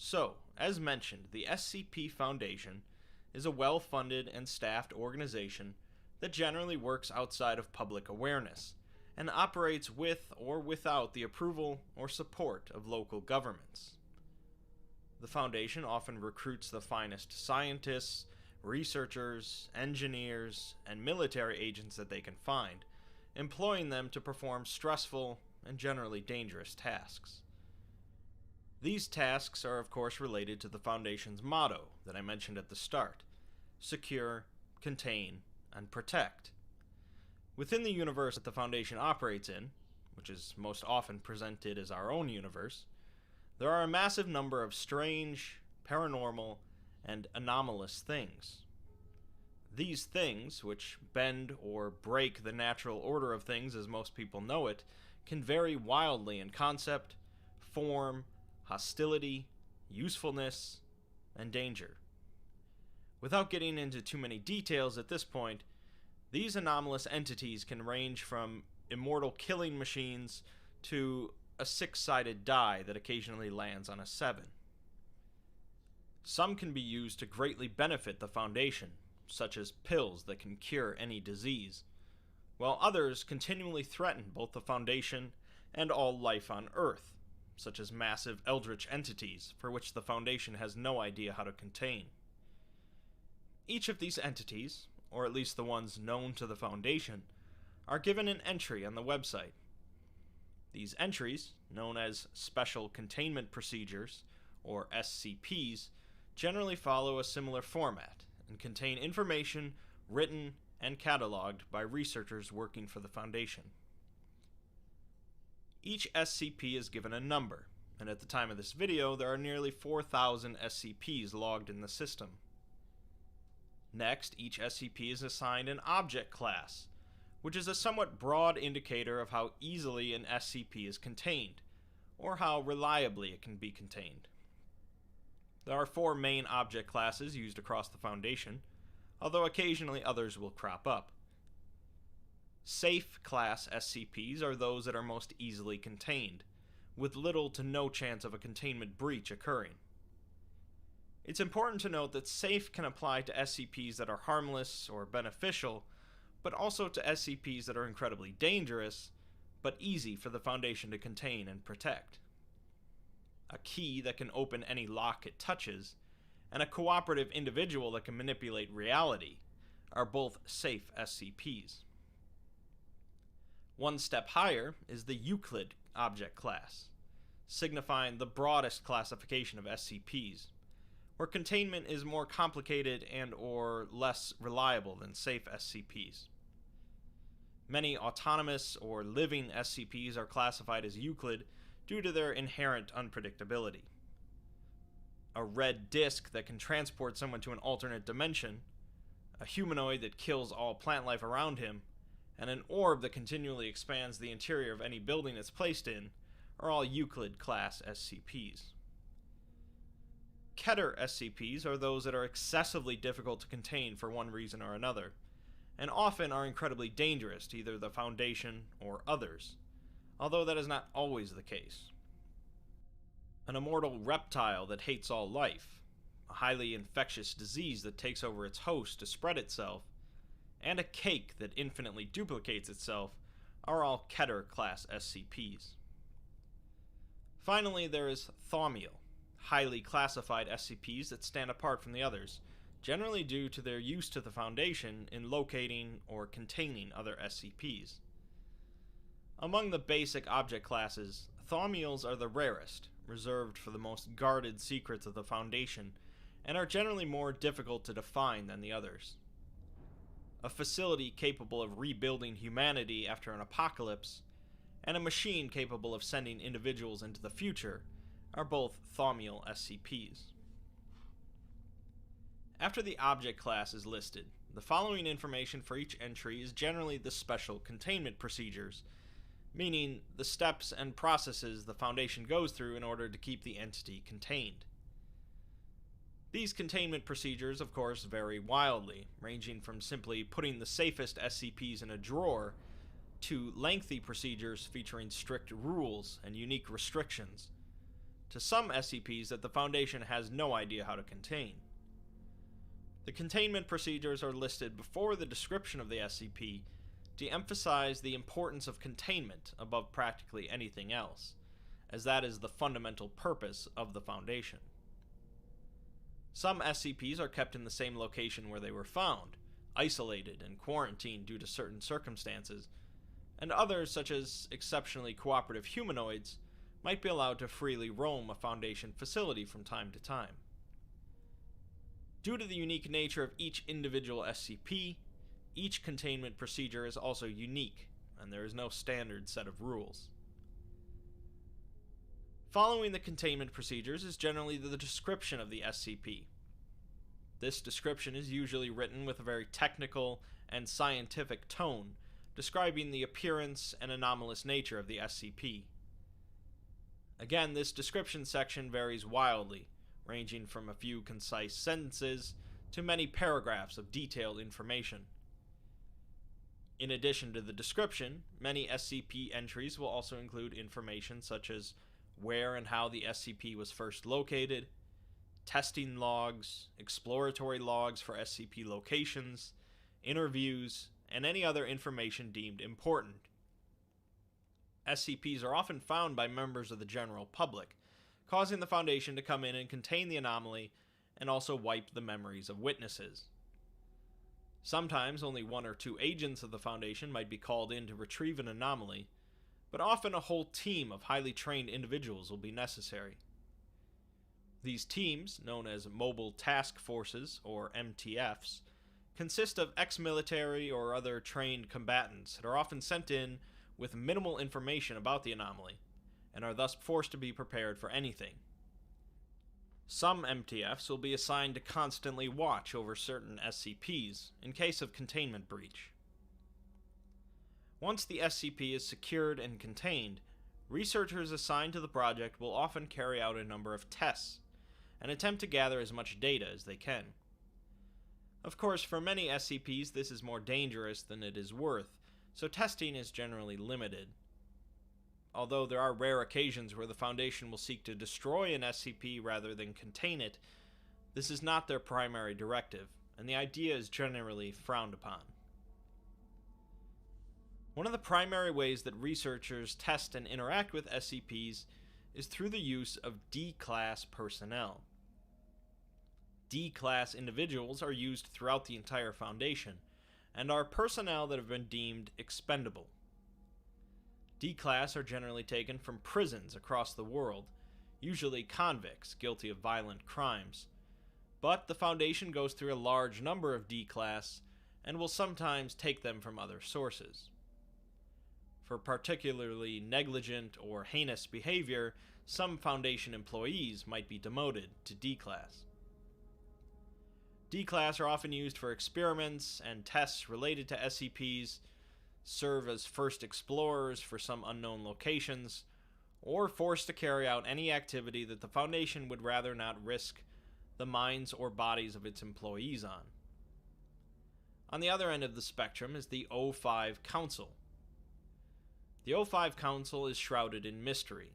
So, as mentioned, the SCP Foundation is a well-funded and staffed organization that generally works outside of public awareness, and operates with or without the approval or support of local governments. The Foundation often recruits the finest scientists, researchers, engineers, and military agents that they can find, employing them to perform stressful and generally dangerous tasks. These tasks are of course related to the Foundation's motto that I mentioned at the start: secure, contain, and protect. Within the universe that the Foundation operates in, which is most often presented as our own universe, there are a massive number of strange, paranormal, and anomalous things. These things, which bend or break the natural order of things as most people know it, can vary wildly in concept, form, hostility, usefulness, and danger. Without getting into too many details at this point, these anomalous entities can range from immortal killing machines to a 6-sided die that occasionally lands on a 7. Some can be used to greatly benefit the Foundation, such as pills that can cure any disease, while others continually threaten both the Foundation and all life on Earth, such as massive eldritch entities for which the Foundation has no idea how to contain. Each of these entities, or at least the ones known to the Foundation, are given an entry on the website. These entries, known as Special Containment Procedures, or SCPs, generally follow a similar format and contain information written and cataloged by researchers working for the Foundation. Each SCP is given a number, and at the time of this video there are nearly 4,000 SCPs logged in the system. Next, each SCP is assigned an object class, which is a somewhat broad indicator of how easily an SCP is contained, or how reliably it can be contained. There are 4 main object classes used across the Foundation, although occasionally others will crop up. Safe class SCPs are those that are most easily contained, with little to no chance of a containment breach occurring. It's important to note that safe can apply to SCPs that are harmless or beneficial, but also to SCPs that are incredibly dangerous, but easy for the Foundation to contain and protect. A key that can open any lock it touches, and a cooperative individual that can manipulate reality are both safe SCPs. One step higher is the Euclid object class, signifying the broadest classification of SCPs, where containment is more complicated and or less reliable than safe SCPs. Many autonomous or living SCPs are classified as Euclid due to their inherent unpredictability. A red disk that can transport someone to an alternate dimension, a humanoid that kills all plant life around him, and an orb that continually expands the interior of any building it's placed in are all Euclid class SCPs. Keter SCPs are those that are excessively difficult to contain for one reason or another, and often are incredibly dangerous to either the Foundation or others, although that is not always the case. An immortal reptile that hates all life, a highly infectious disease that takes over its host to spread itself, and a cake that infinitely duplicates itself are all Keter class SCPs. Finally, there is Thaumiel, highly classified SCPs that stand apart from the others, generally due to their use to the Foundation in locating or containing other SCPs. Among the basic object classes, Thaumiels are the rarest, reserved for the most guarded secrets of the Foundation, and are generally more difficult to define than the others. A facility capable of rebuilding humanity after an apocalypse, and a machine capable of sending individuals into the future are both Thaumiel SCPs. After the object class is listed, the following information for each entry is generally the Special Containment Procedures, meaning the steps and processes the Foundation goes through in order to keep the entity contained. These containment procedures, of course, vary wildly, ranging from simply putting the safest SCPs in a drawer to lengthy procedures featuring strict rules and unique restrictions, to some SCPs that the Foundation has no idea how to contain. The containment procedures are listed before the description of the SCP to emphasize the importance of containment above practically anything else, as that is the fundamental purpose of the Foundation. Some SCPs are kept in the same location where they were found, isolated and quarantined due to certain circumstances, and others, such as exceptionally cooperative humanoids, might be allowed to freely roam a Foundation facility from time to time. Due to the unique nature of each individual SCP, each containment procedure is also unique, and there is no standard set of rules. Following the containment procedures is generally the description of the SCP. This description is usually written with a very technical and scientific tone, describing the appearance and anomalous nature of the SCP. Again, this description section varies wildly, ranging from a few concise sentences to many paragraphs of detailed information. In addition to the description, many SCP entries will also include information such as where and how the SCP was first located, testing logs, exploratory logs for SCP locations, interviews, and any other information deemed important. SCPs are often found by members of the general public, causing the Foundation to come in and contain the anomaly and also wipe the memories of witnesses. Sometimes only one or two agents of the Foundation might be called in to retrieve an anomaly, but often a whole team of highly trained individuals will be necessary. These teams, known as Mobile Task Forces, or MTFs, consist of ex-military or other trained combatants that are often sent in with minimal information about the anomaly, and are thus forced to be prepared for anything. Some MTFs will be assigned to constantly watch over certain SCPs in case of containment breach. Once the SCP is secured and contained, researchers assigned to the project will often carry out a number of tests and attempt to gather as much data as they can. Of course, for many SCPs this is more dangerous than it is worth, so testing is generally limited. Although there are rare occasions where the Foundation will seek to destroy an SCP rather than contain it, this is not their primary directive, and the idea is generally frowned upon. One of the primary ways that researchers test and interact with SCPs is through the use of D-Class personnel. D-Class individuals are used throughout the entire Foundation, and are personnel that have been deemed expendable. D-Class are generally taken from prisons across the world, usually convicts guilty of violent crimes, but the Foundation goes through a large number of D-Class and will sometimes take them from other sources. For particularly negligent or heinous behavior, some Foundation employees might be demoted to D-Class. D-Class are often used for experiments and tests related to SCPs, serve as first explorers for some unknown locations, or forced to carry out any activity that the Foundation would rather not risk the minds or bodies of its employees on. On the other end of the spectrum is the O5 Council. The O5 Council is shrouded in mystery,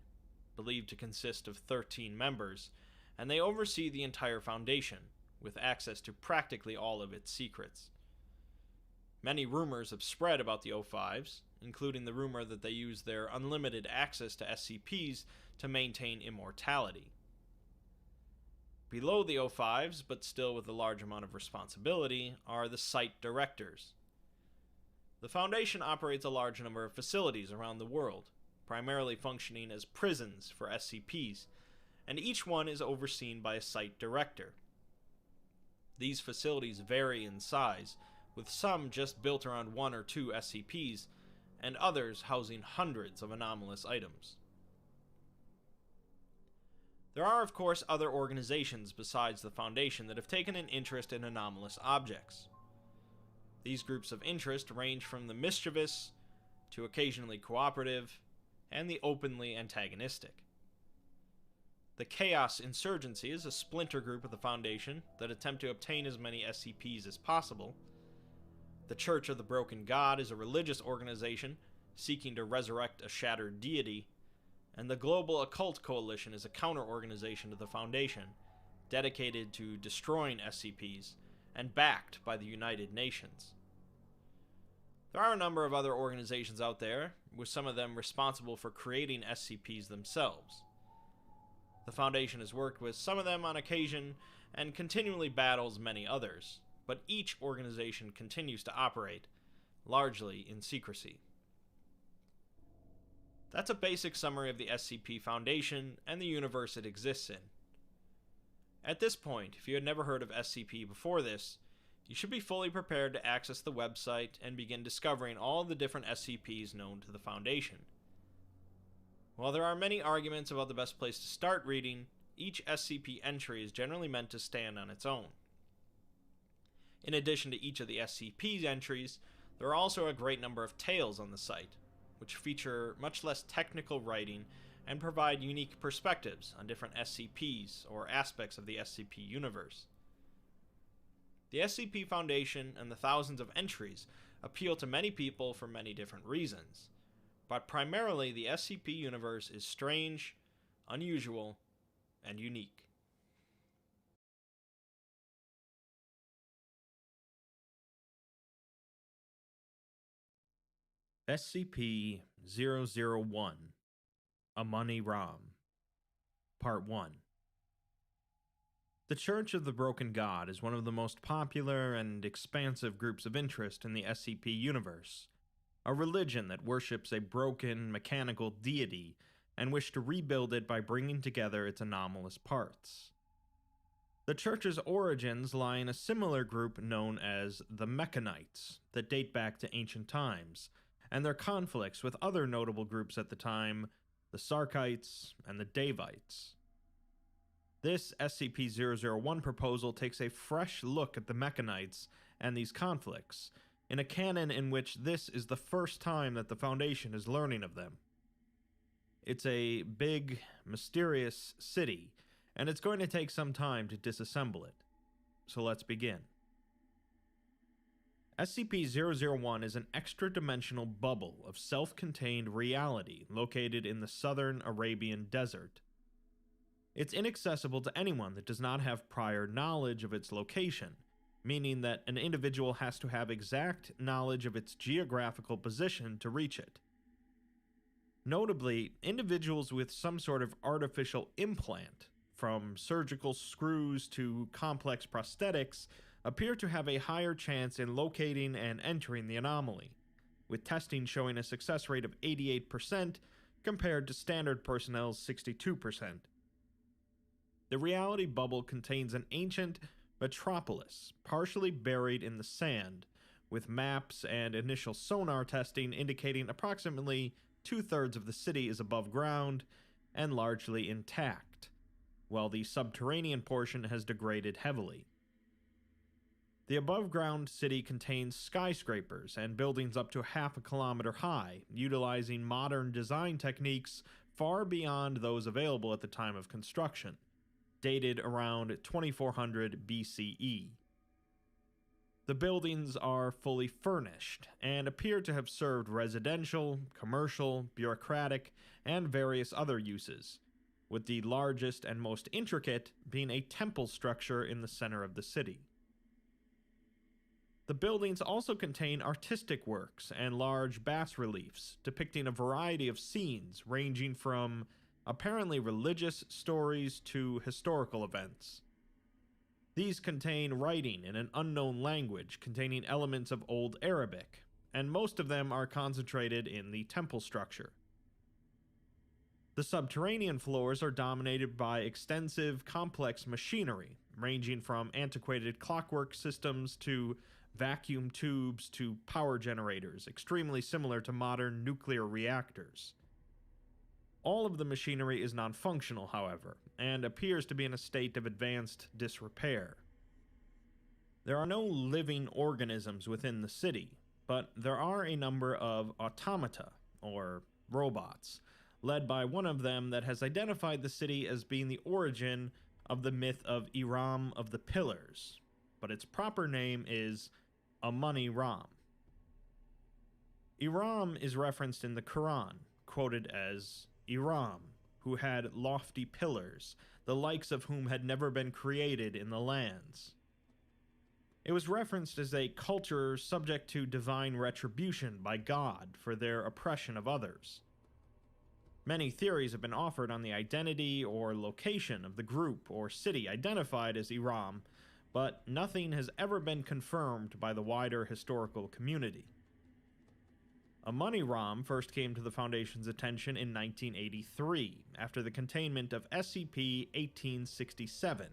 believed to consist of 13 members, and they oversee the entire Foundation, with access to practically all of its secrets. Many rumors have spread about the O5s, including the rumor that they use their unlimited access to SCPs to maintain immortality. Below the O5s, but still with a large amount of responsibility, are the Site Directors. The Foundation operates a large number of facilities around the world, primarily functioning as prisons for SCPs, and each one is overseen by a Site Director. These facilities vary in size, with some just built around one or two SCPs, and others housing hundreds of anomalous items. There are, of course, other organizations besides the Foundation that have taken an interest in anomalous objects. These groups of interest range from the mischievous, to occasionally cooperative, and the openly antagonistic. The Chaos Insurgency is a splinter group of the Foundation that attempt to obtain as many SCPs as possible. The Church of the Broken God is a religious organization seeking to resurrect a shattered deity, and the Global Occult Coalition is a counter-organization to the Foundation, dedicated to destroying SCPs, and backed by the United Nations. There are a number of other organizations out there, with some of them responsible for creating SCPs themselves. The Foundation has worked with some of them on occasion, and continually battles many others, but each organization continues to operate, largely in secrecy. That's a basic summary of the SCP Foundation and the universe it exists in. At this point, if you had never heard of SCP before this, you should be fully prepared to access the website and begin discovering all the different SCPs known to the Foundation. While there are many arguments about the best place to start reading, each SCP entry is generally meant to stand on its own. In addition to each of the SCP entries, there are also a great number of tales on the site, which feature much less technical writing and provide unique perspectives on different SCPs or aspects of the SCP universe. The SCP Foundation and the thousands of entries appeal to many people for many different reasons. But primarily, the SCP universe is strange, unusual, and unique. SCP-001 Amani Ram Part 1. The Church of the Broken God is one of the most popular and expansive groups of interest in the SCP universe, a religion that worships a broken, mechanical deity and wishes to rebuild it by bringing together its anomalous parts. The Church's origins lie in a similar group known as the Mechanites that date back to ancient times, and their conflicts with other notable groups at the time, the Sarkites and the Davites. This SCP-001 proposal takes a fresh look at the Mechanites and these conflicts, in a canon in which this is the first time that the Foundation is learning of them. It's a big, mysterious city, and it's going to take some time to disassemble it. So let's begin. SCP-001 is an extra-dimensional bubble of self-contained reality located in the southern Arabian desert. It's inaccessible to anyone that does not have prior knowledge of its location, meaning that an individual has to have exact knowledge of its geographical position to reach it. Notably, individuals with some sort of artificial implant, from surgical screws to complex prosthetics, appear to have a higher chance in locating and entering the anomaly, with testing showing a success rate of 88% compared to standard personnel's 62%. The reality bubble contains an ancient metropolis, partially buried in the sand, with maps and initial sonar testing indicating approximately 2/3 of the city is above ground and largely intact, while the subterranean portion has degraded heavily. The above-ground city contains skyscrapers and buildings up to half a kilometer high, utilizing modern design techniques far beyond those available at the time of construction, dated around 2400 BCE. The buildings are fully furnished and appear to have served residential, commercial, bureaucratic, and various other uses, with the largest and most intricate being a temple structure in the center of the city. The buildings also contain artistic works and large bas-reliefs depicting a variety of scenes ranging from apparently religious stories to historical events. These contain writing in an unknown language containing elements of Old Arabic, and most of them are concentrated in the temple structure. The subterranean floors are dominated by extensive, complex machinery, ranging from antiquated clockwork systems to vacuum tubes to power generators, extremely similar to modern nuclear reactors. All of the machinery is non-functional, however, and appears to be in a state of advanced disrepair. There are no living organisms within the city, but there are a number of automata, or robots, led by one of them that has identified the city as being the origin of the myth of Iram of the Pillars, but its proper name is Amani Ram. Iram is referenced in the Quran, quoted as Iram, who had lofty pillars, the likes of whom had never been created in the lands. It was referenced as a culture subject to divine retribution by God for their oppression of others. Many theories have been offered on the identity or location of the group or city identified as Iram, but nothing has ever been confirmed by the wider historical community. Amani Ram first came to the Foundation's attention in 1983, after the containment of SCP-1867.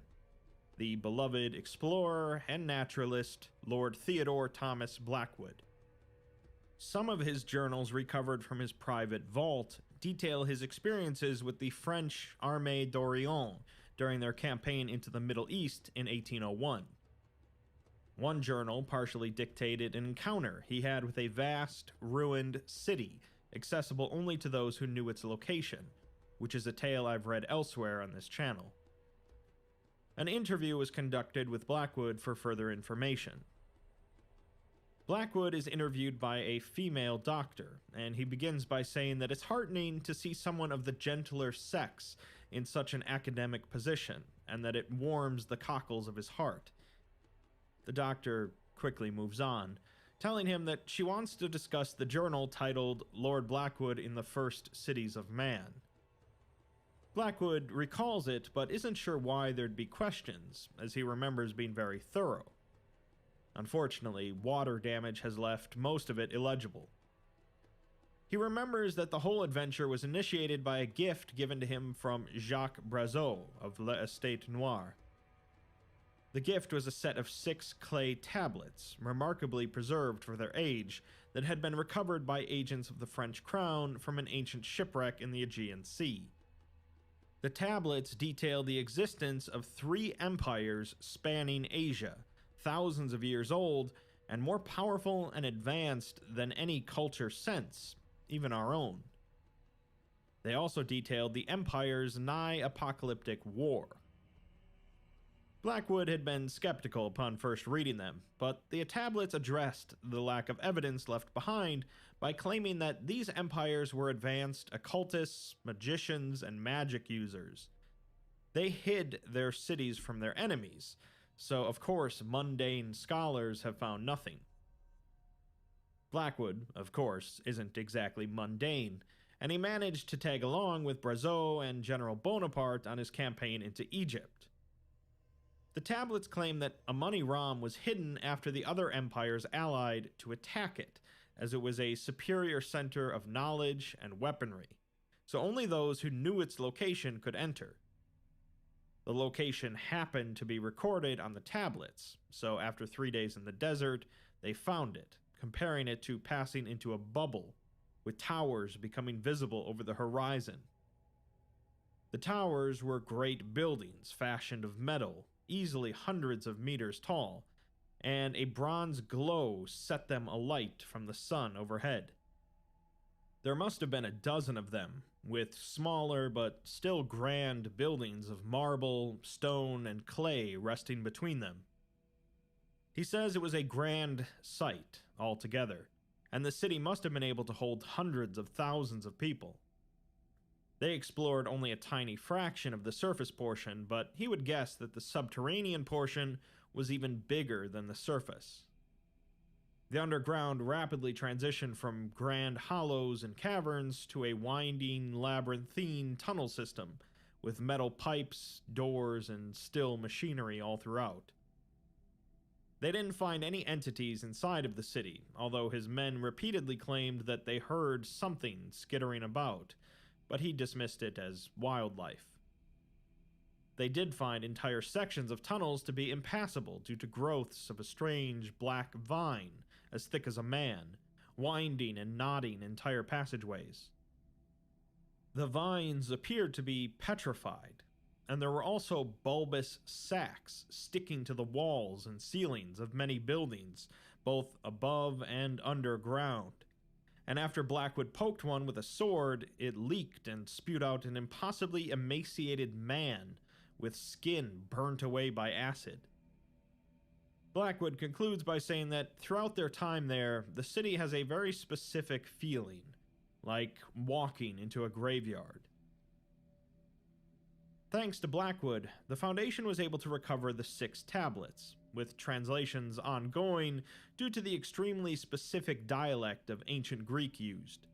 The beloved explorer and naturalist, Lord Theodore Thomas Blackwood. Some of his journals recovered from his private vault detail his experiences with the French Armée d'Orient during their campaign into the Middle East in 1801. One journal partially dictated an encounter he had with a vast, ruined city, accessible only to those who knew its location, which is a tale I've read elsewhere on this channel. An interview was conducted with Blackwood for further information. Blackwood is interviewed by a female doctor, and he begins by saying that it's heartening to see someone of the gentler sex in such an academic position, and that it warms the cockles of his heart. The doctor quickly moves on, telling him that she wants to discuss the journal titled Lord Blackwood in the First Cities of Man. Blackwood recalls it, but isn't sure why there'd be questions, as he remembers being very thorough. Unfortunately, water damage has left most of it illegible. He remembers that the whole adventure was initiated by a gift given to him from Jacques Brazeau of l'Estate Noire. The gift was a set of 6 clay tablets, remarkably preserved for their age, that had been recovered by agents of the French crown from an ancient shipwreck in the Aegean Sea. The tablets detail the existence of 3 empires spanning Asia, thousands of years old, and more powerful and advanced than any culture since, even our own. They also detailed the empire's nigh-apocalyptic war. Blackwood had been skeptical upon first reading them, but the tablets addressed the lack of evidence left behind by claiming that these empires were advanced occultists, magicians, and magic users. They hid their cities from their enemies, so of course mundane scholars have found nothing. Blackwood, of course, isn't exactly mundane, and he managed to tag along with Brazeau and General Bonaparte on his campaign into Egypt. The tablets claim that a money ROM was hidden after the other empires allied to attack it, as it was a superior center of knowledge and weaponry, so only those who knew its location could enter. The location happened to be recorded on the tablets, so after 3 days in the desert, they found it, comparing it to passing into a bubble, with towers becoming visible over the horizon. The towers were great buildings fashioned of metal, easily hundreds of meters tall, and a bronze glow set them alight from the sun overhead. There must have been a dozen of them, with smaller but still grand buildings of marble, stone, and clay resting between them. He says it was a grand sight altogether, and the city must have been able to hold hundreds of thousands of people. They explored only a tiny fraction of the surface portion, but he would guess that the subterranean portion was even bigger than the surface. The underground rapidly transitioned from grand hollows and caverns to a winding, labyrinthine tunnel system, with metal pipes, doors, and still machinery all throughout. They didn't find any entities inside of the city, although his men repeatedly claimed that they heard something skittering about, but he dismissed it as wildlife. They did find entire sections of tunnels to be impassable due to growths of a strange black vine, as thick as a man, winding and knotting entire passageways. The vines appeared to be petrified, and there were also bulbous sacs sticking to the walls and ceilings of many buildings, both above and underground. And after Blackwood poked one with a sword, it leaked and spewed out an impossibly emaciated man with skin burnt away by acid. Blackwood concludes by saying that throughout their time there, the city has a very specific feeling, like walking into a graveyard. Thanks to Blackwood, the Foundation was able to recover the 6 tablets, with translations ongoing due to the extremely specific dialect of ancient Greek used.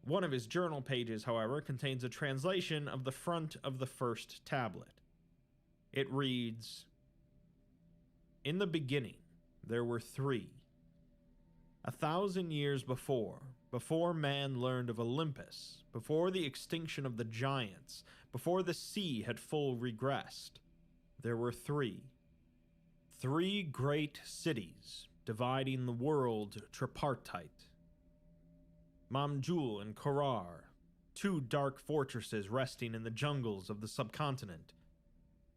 One of his journal pages, however, contains a translation of the front of the first tablet. It reads, "In the beginning, there were 3. 1,000 years before man learned of Olympus, before the extinction of the giants, before the sea had full regressed, there were 3. 3 great cities dividing the world tripartite. Mamjul and Korar, 2 dark fortresses resting in the jungles of the subcontinent.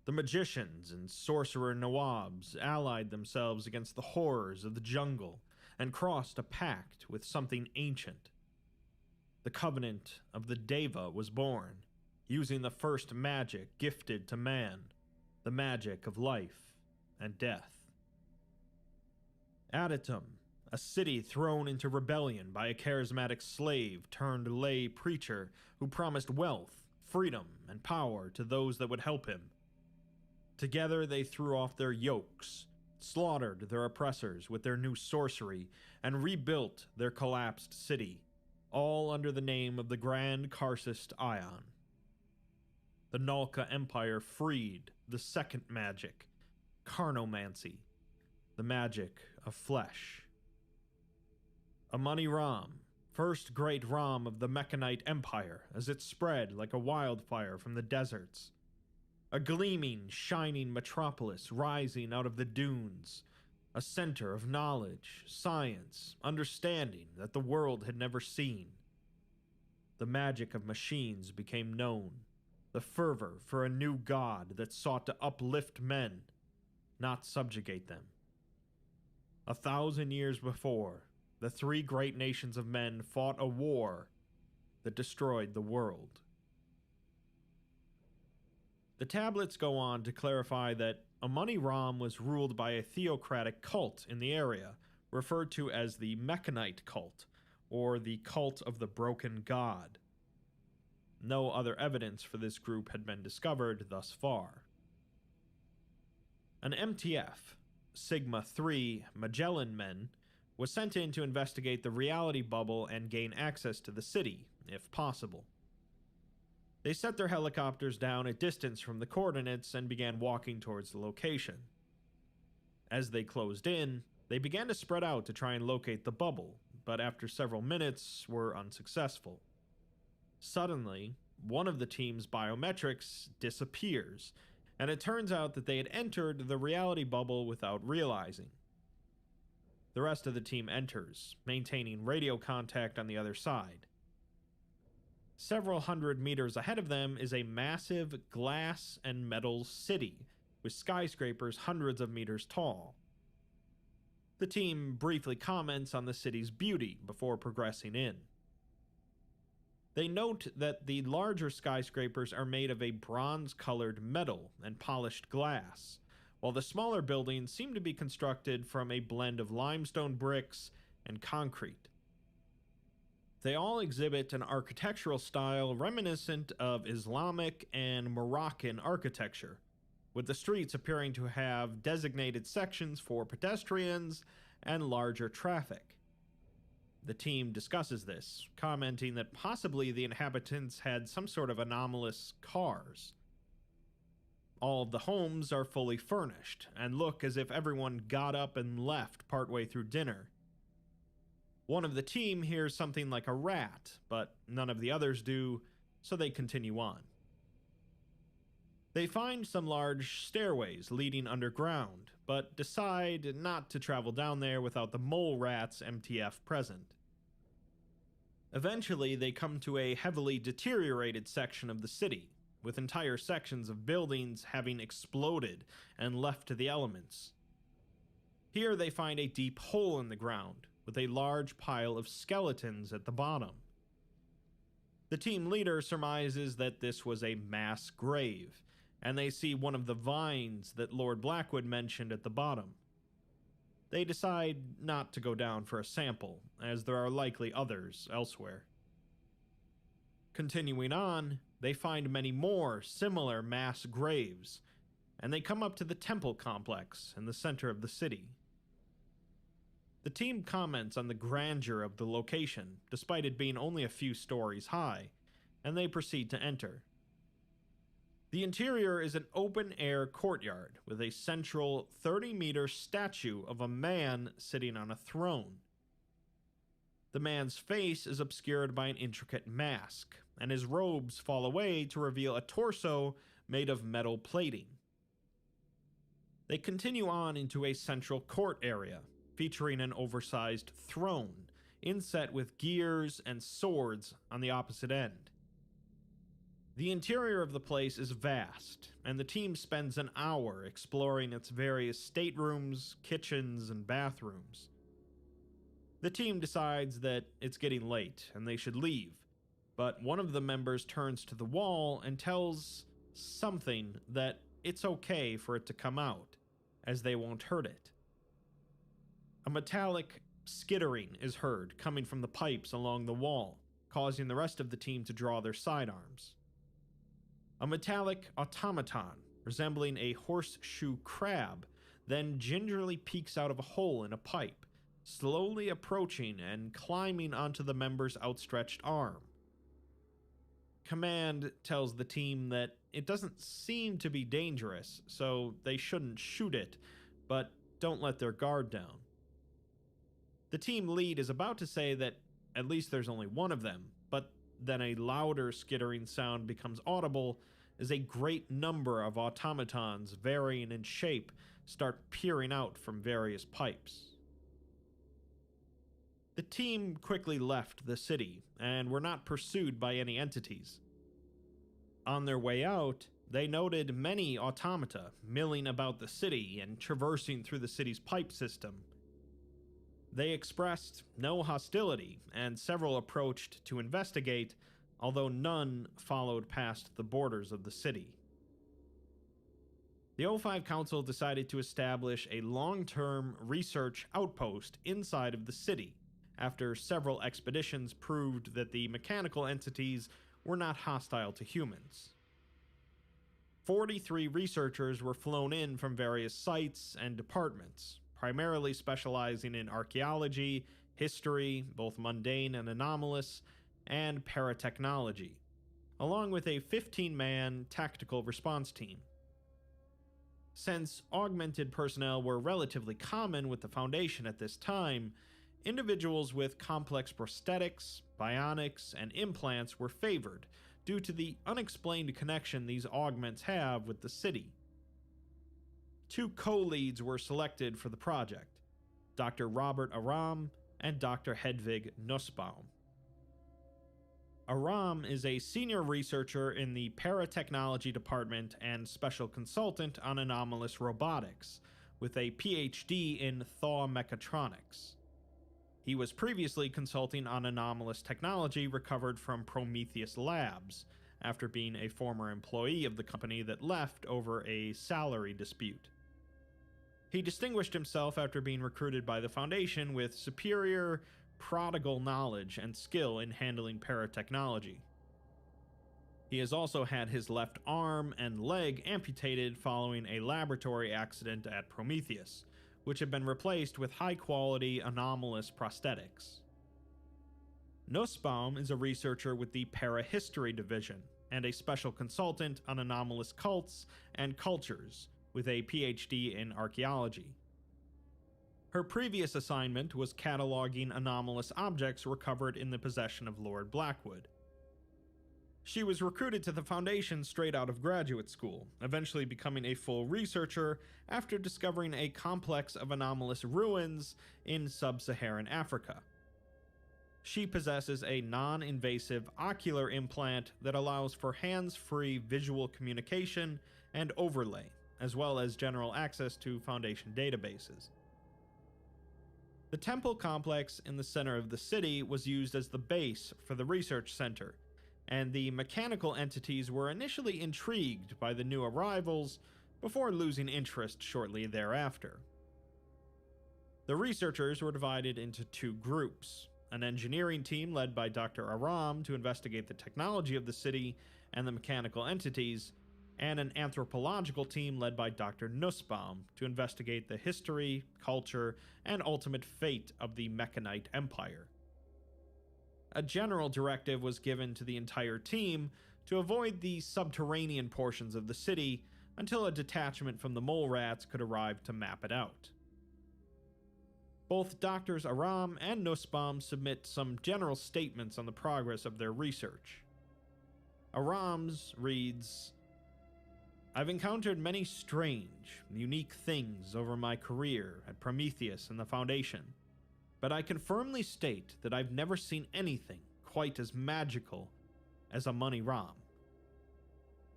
The magicians and sorcerer Nawabs allied themselves against the horrors of the jungle and crossed a pact with something ancient. The covenant of the Deva was born, using the first magic gifted to man, the magic of life and death. Adytum, a city thrown into rebellion by a charismatic slave turned lay preacher who promised wealth, freedom, and power to those that would help him. Together they threw off their yokes, slaughtered their oppressors with their new sorcery, and rebuilt their collapsed city, all under the name of the Grand Karcist Ion. The Nalka Empire freed the second magic, Carnomancy, the magic of flesh. Amani Ram, first great Ram of the Mechanite Empire, as it spread like a wildfire from the deserts. A gleaming, shining metropolis rising out of the dunes, a center of knowledge, science, understanding that the world had never seen. The magic of machines became known, the fervor for a new god that sought to uplift men, not subjugate them. 1,000 years before, the three great nations of men fought a war that destroyed the world. The tablets go on to clarify that Amani Ram was ruled by a theocratic cult in the area, referred to as the Mechanite cult, or the cult of the broken god. No other evidence for this group had been discovered thus far. An MTF, Sigma 3 Magellan men, was sent in to investigate the reality bubble and gain access to the city, if possible. They set their helicopters down a distance from the coordinates and began walking towards the location. As they closed in, they began to spread out to try and locate the bubble, but after several minutes were unsuccessful. Suddenly, one of the team's biometrics disappears, and it turns out that they had entered the reality bubble without realizing. The rest of the team enters, maintaining radio contact on the other side. Several hundred meters ahead of them is a massive glass and metal city, with skyscrapers hundreds of meters tall. The team briefly comments on the city's beauty before progressing in. They note that the larger skyscrapers are made of a bronze-colored metal and polished glass, while the smaller buildings seem to be constructed from a blend of limestone bricks and concrete. They all exhibit an architectural style reminiscent of Islamic and Moroccan architecture, with the streets appearing to have designated sections for pedestrians and larger traffic. The team discusses this, commenting that possibly the inhabitants had some sort of anomalous cars. All of the homes are fully furnished, and look as if everyone got up and left partway through dinner. One of the team hears something like a rat, but none of the others do, so they continue on. They find some large stairways leading underground, but decide not to travel down there without the mole rat's MTF present. Eventually, they come to a heavily deteriorated section of the city, with entire sections of buildings having exploded and left to the elements. Here they find a deep hole in the ground, with a large pile of skeletons at the bottom. The team leader surmises that this was a mass grave, and they see one of the vines that Lord Blackwood mentioned at the bottom. They decide not to go down for a sample, as there are likely others elsewhere. Continuing on, they find many more similar mass graves, and they come up to the temple complex in the center of the city. The team comments on the grandeur of the location, despite it being only a few stories high, and they proceed to enter. The interior is an open-air courtyard with a central 30-meter statue of a man sitting on a throne. The man's face is obscured by an intricate mask, and his robes fall away to reveal a torso made of metal plating. They continue on into a central court area, featuring an oversized throne, inset with gears and swords on the opposite end. The interior of the place is vast, and the team spends an hour exploring its various staterooms, kitchens, and bathrooms. The team decides that it's getting late and they should leave, but one of the members turns to the wall and tells something that it's okay for it to come out, as they won't hurt it. A metallic skittering is heard coming from the pipes along the wall, causing the rest of the team to draw their sidearms. A metallic automaton, resembling a horseshoe crab, then gingerly peeks out of a hole in a pipe, slowly approaching and climbing onto the member's outstretched arm. Command tells the team that it doesn't seem to be dangerous, so they shouldn't shoot it, but don't let their guard down. The team lead is about to say that at least there's only one of them, but then a louder skittering sound becomes audible as a great number of automatons, varying in shape, start peering out from various pipes. The team quickly left the city and were not pursued by any entities. On their way out, they noted many automata milling about the city and traversing through the city's pipe system. They expressed no hostility, and several approached to investigate, although none followed past the borders of the city. The O5 Council decided to establish a long-term research outpost inside of the city, after several expeditions proved that the mechanical entities were not hostile to humans. 43 researchers were flown in from various sites and departments, primarily specializing in archaeology, history, both mundane and anomalous, and paratechnology, along with a 15-man tactical response team. Since augmented personnel were relatively common with the Foundation at this time, individuals with complex prosthetics, bionics, and implants were favored due to the unexplained connection these augments have with the city. 2 co-leads were selected for the project, Dr. Robert Aram and Dr. Hedvig Nussbaum. Aram is a senior researcher in the Paratechnology Department and special consultant on anomalous robotics, with a PhD in Thaumechatronics. He was previously consulting on anomalous technology recovered from Prometheus Labs, after being a former employee of the company that left over a salary dispute. He distinguished himself after being recruited by the Foundation with superior, prodigal knowledge and skill in handling paratechnology. He has also had his left arm and leg amputated following a laboratory accident at Prometheus, which have been replaced with high-quality anomalous prosthetics. Nussbaum is a researcher with the Parahistory Division and a special consultant on anomalous cults and cultures, with a PhD in archaeology. Her previous assignment was cataloging anomalous objects recovered in the possession of Lord Blackwood. She was recruited to the Foundation straight out of graduate school, eventually becoming a full researcher after discovering a complex of anomalous ruins in sub-Saharan Africa. She possesses a non-invasive ocular implant that allows for hands-free visual communication and overlay, as well as general access to Foundation databases. The temple complex in the center of the city was used as the base for the research center, and the mechanical entities were initially intrigued by the new arrivals before losing interest shortly thereafter. The researchers were divided into 2 groups, an engineering team led by Dr. Aram to investigate the technology of the city and the mechanical entities, and an anthropological team led by Dr. Nussbaum to investigate the history, culture, and ultimate fate of the Mechanite Empire. A general directive was given to the entire team to avoid the subterranean portions of the city until a detachment from the mole rats could arrive to map it out. Both Drs. Aram and Nussbaum submit some general statements on the progress of their research. Aram's reads, "I've encountered many strange, unique things over my career at Prometheus and the Foundation, but I can firmly state that I've never seen anything quite as magical as a money ROM.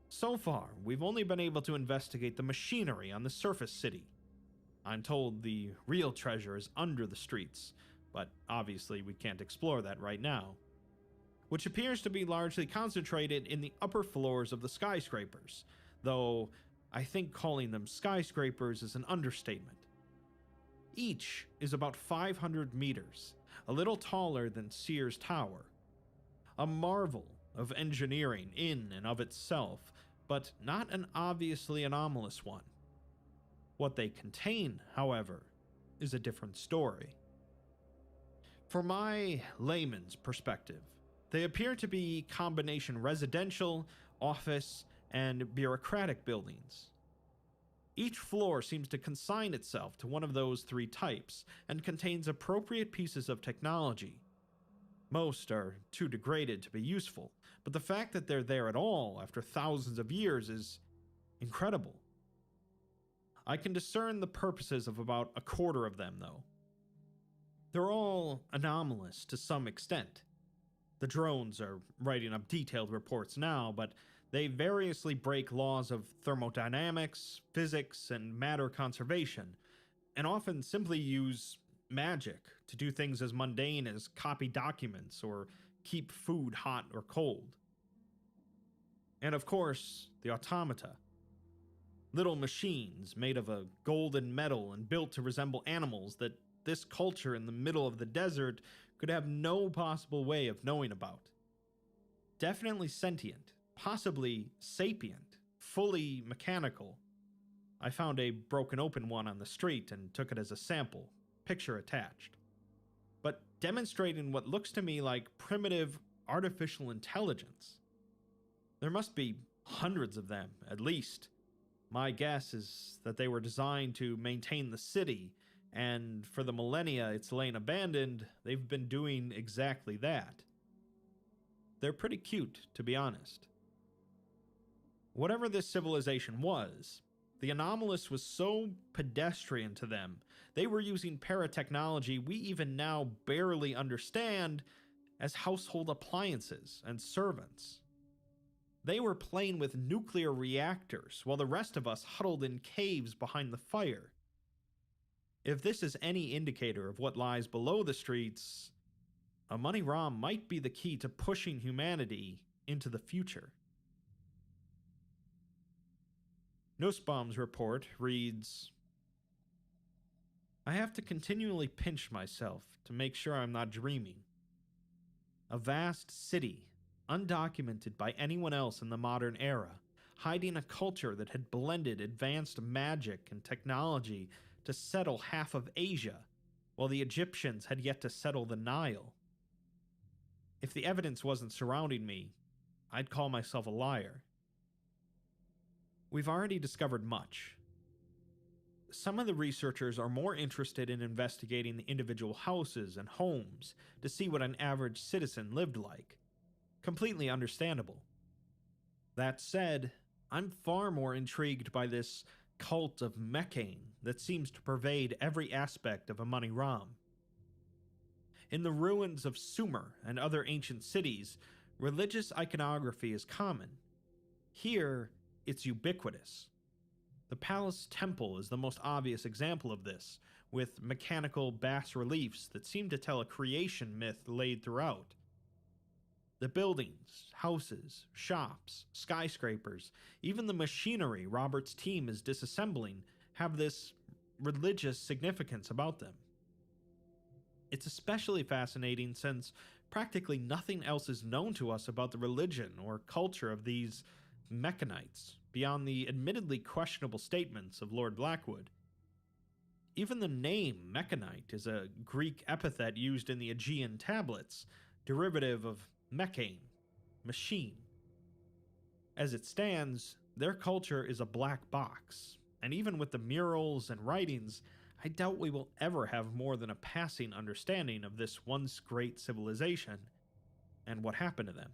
So far, we've only been able to investigate the machinery on the surface city. I'm told the real treasure is under the streets, but obviously we can't explore that right now, which appears to be largely concentrated in the upper floors of the skyscrapers, though I think calling them skyscrapers is an understatement. Each is about 500 meters, a little taller than Sears Tower. A marvel of engineering in and of itself, but not an obviously anomalous one. What they contain, however, is a different story. From my layman's perspective, they appear to be combination residential, office, and bureaucratic buildings. Each floor seems to consign itself to one of those three types and contains appropriate pieces of technology. Most are too degraded to be useful, but the fact that they're there at all after thousands of years is incredible. I can discern the purposes of about a quarter of them, though. They're all anomalous to some extent. The drones are writing up detailed reports now, but they variously break laws of thermodynamics, physics, and matter conservation, and often simply use magic to do things as mundane as copy documents or keep food hot or cold. And of course, the automata. Little machines made of a golden metal and built to resemble animals that this culture in the middle of the desert could have no possible way of knowing about. Definitely sentient, possibly sapient, fully mechanical. I found a broken open one on the street and took it as a sample, picture attached. But demonstrating what looks to me like primitive artificial intelligence. There must be hundreds of them, at least. My guess is that they were designed to maintain the city, and for the millennia it's lain abandoned, they've been doing exactly that. They're pretty cute, to be honest. Whatever this civilization was, the anomalous was so pedestrian to them, they were using paratechnology we even now barely understand as household appliances and servants. They were playing with nuclear reactors while the rest of us huddled in caves behind the fire. If this is any indicator of what lies below the streets, a money ROM might be the key to pushing humanity into the future. Nussbaum's report reads, I have to continually pinch myself to make sure I'm not dreaming. A vast city, undocumented by anyone else in the modern era, hiding a culture that had blended advanced magic and technology to settle half of Asia, while the Egyptians had yet to settle the Nile. If the evidence wasn't surrounding me, I'd call myself a liar. We've already discovered much. Some of the researchers are more interested in investigating the individual houses and homes to see what an average citizen lived like. Completely understandable. That said, I'm far more intrigued by this cult of Megaman that seems to pervade every aspect of a money ROM. In the ruins of Sumer and other ancient cities, religious iconography is common. Here, it's ubiquitous. The palace temple is the most obvious example of this, with mechanical bas-reliefs that seem to tell a creation myth laid throughout. The buildings, houses, shops, skyscrapers, even the machinery Robert's team is disassembling have this religious significance about them. It's especially fascinating since practically nothing else is known to us about the religion or culture of these Mechanites, beyond the admittedly questionable statements of Lord Blackwood. Even the name Mechanite is a Greek epithet used in the Aegean tablets, derivative of mechane, machine. As it stands, their culture is a black box, and even with the murals and writings, I doubt we will ever have more than a passing understanding of this once great civilization and what happened to them.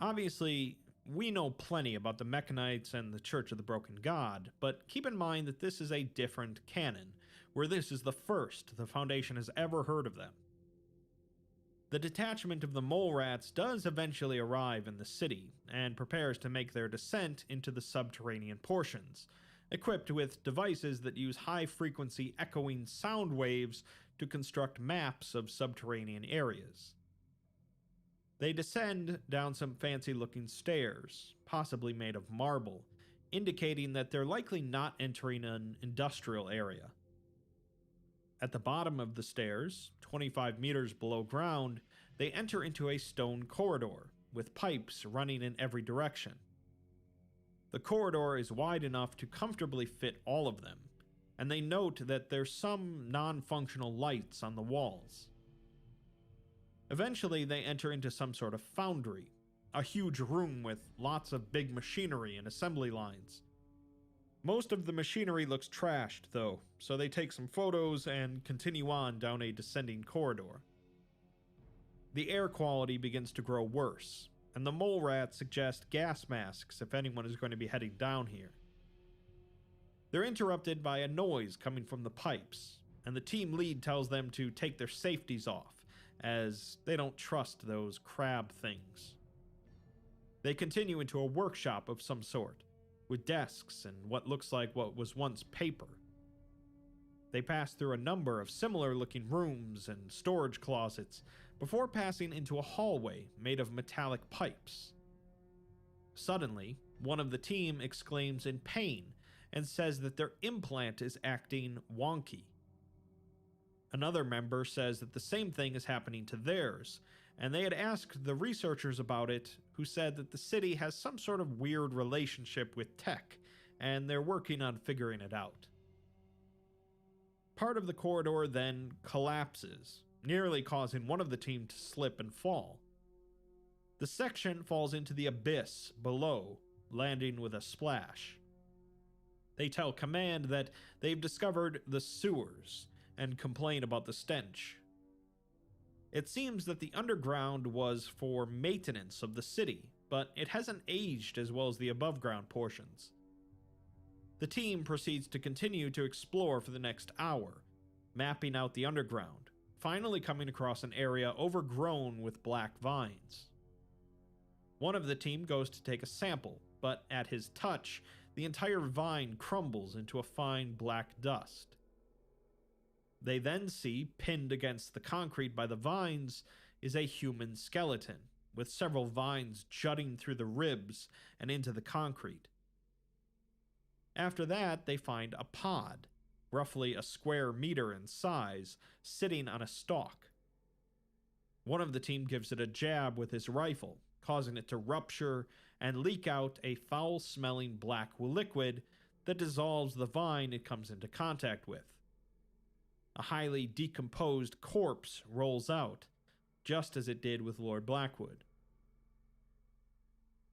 Obviously, we know plenty about the Mechanites and the Church of the Broken God, but keep in mind that this is a different canon, where this is the first the Foundation has ever heard of them. The detachment of the mole rats does eventually arrive in the city, and prepares to make their descent into the subterranean portions, equipped with devices that use high-frequency echoing sound waves to construct maps of subterranean areas. They descend down some fancy-looking stairs, possibly made of marble, indicating that they're likely not entering an industrial area. At the bottom of the stairs, 25 meters below ground, they enter into a stone corridor with pipes running in every direction. The corridor is wide enough to comfortably fit all of them, and they note that there's some non-functional lights on the walls. Eventually, they enter into some sort of foundry, a huge room with lots of big machinery and assembly lines. Most of the machinery looks trashed, though, so they take some photos and continue on down a descending corridor. The air quality begins to grow worse, and the mole rats suggest gas masks if anyone is going to be heading down here. They're interrupted by a noise coming from the pipes, and the team lead tells them to take their safeties off, as they don't trust those crab things. They continue into a workshop of some sort, with desks and what looks like what was once paper. They pass through a number of similar-looking rooms and storage closets before passing into a hallway made of metallic pipes. Suddenly, one of the team exclaims in pain and says that their implant is acting wonky. Another member says that the same thing is happening to theirs, and they had asked the researchers about it, who said that the city has some sort of weird relationship with tech, and they're working on figuring it out. Part of the corridor then collapses, nearly causing one of the team to slip and fall. The section falls into the abyss below, landing with a splash. They tell Command that they've discovered the sewers, and complain about the stench. It seems that the underground was for maintenance of the city, but it hasn't aged as well as the above-ground portions. The team proceeds to continue to explore for the next hour, mapping out the underground, finally coming across an area overgrown with black vines. One of the team goes to take a sample, but at his touch, the entire vine crumbles into a fine black dust. They then see, pinned against the concrete by the vines, is a human skeleton, with several vines jutting through the ribs and into the concrete. After that, they find a pod, roughly a square meter in size, sitting on a stalk. One of the team gives it a jab with his rifle, causing it to rupture and leak out a foul-smelling black liquid that dissolves the vine it comes into contact with. A highly decomposed corpse rolls out, just as it did with Lord Blackwood.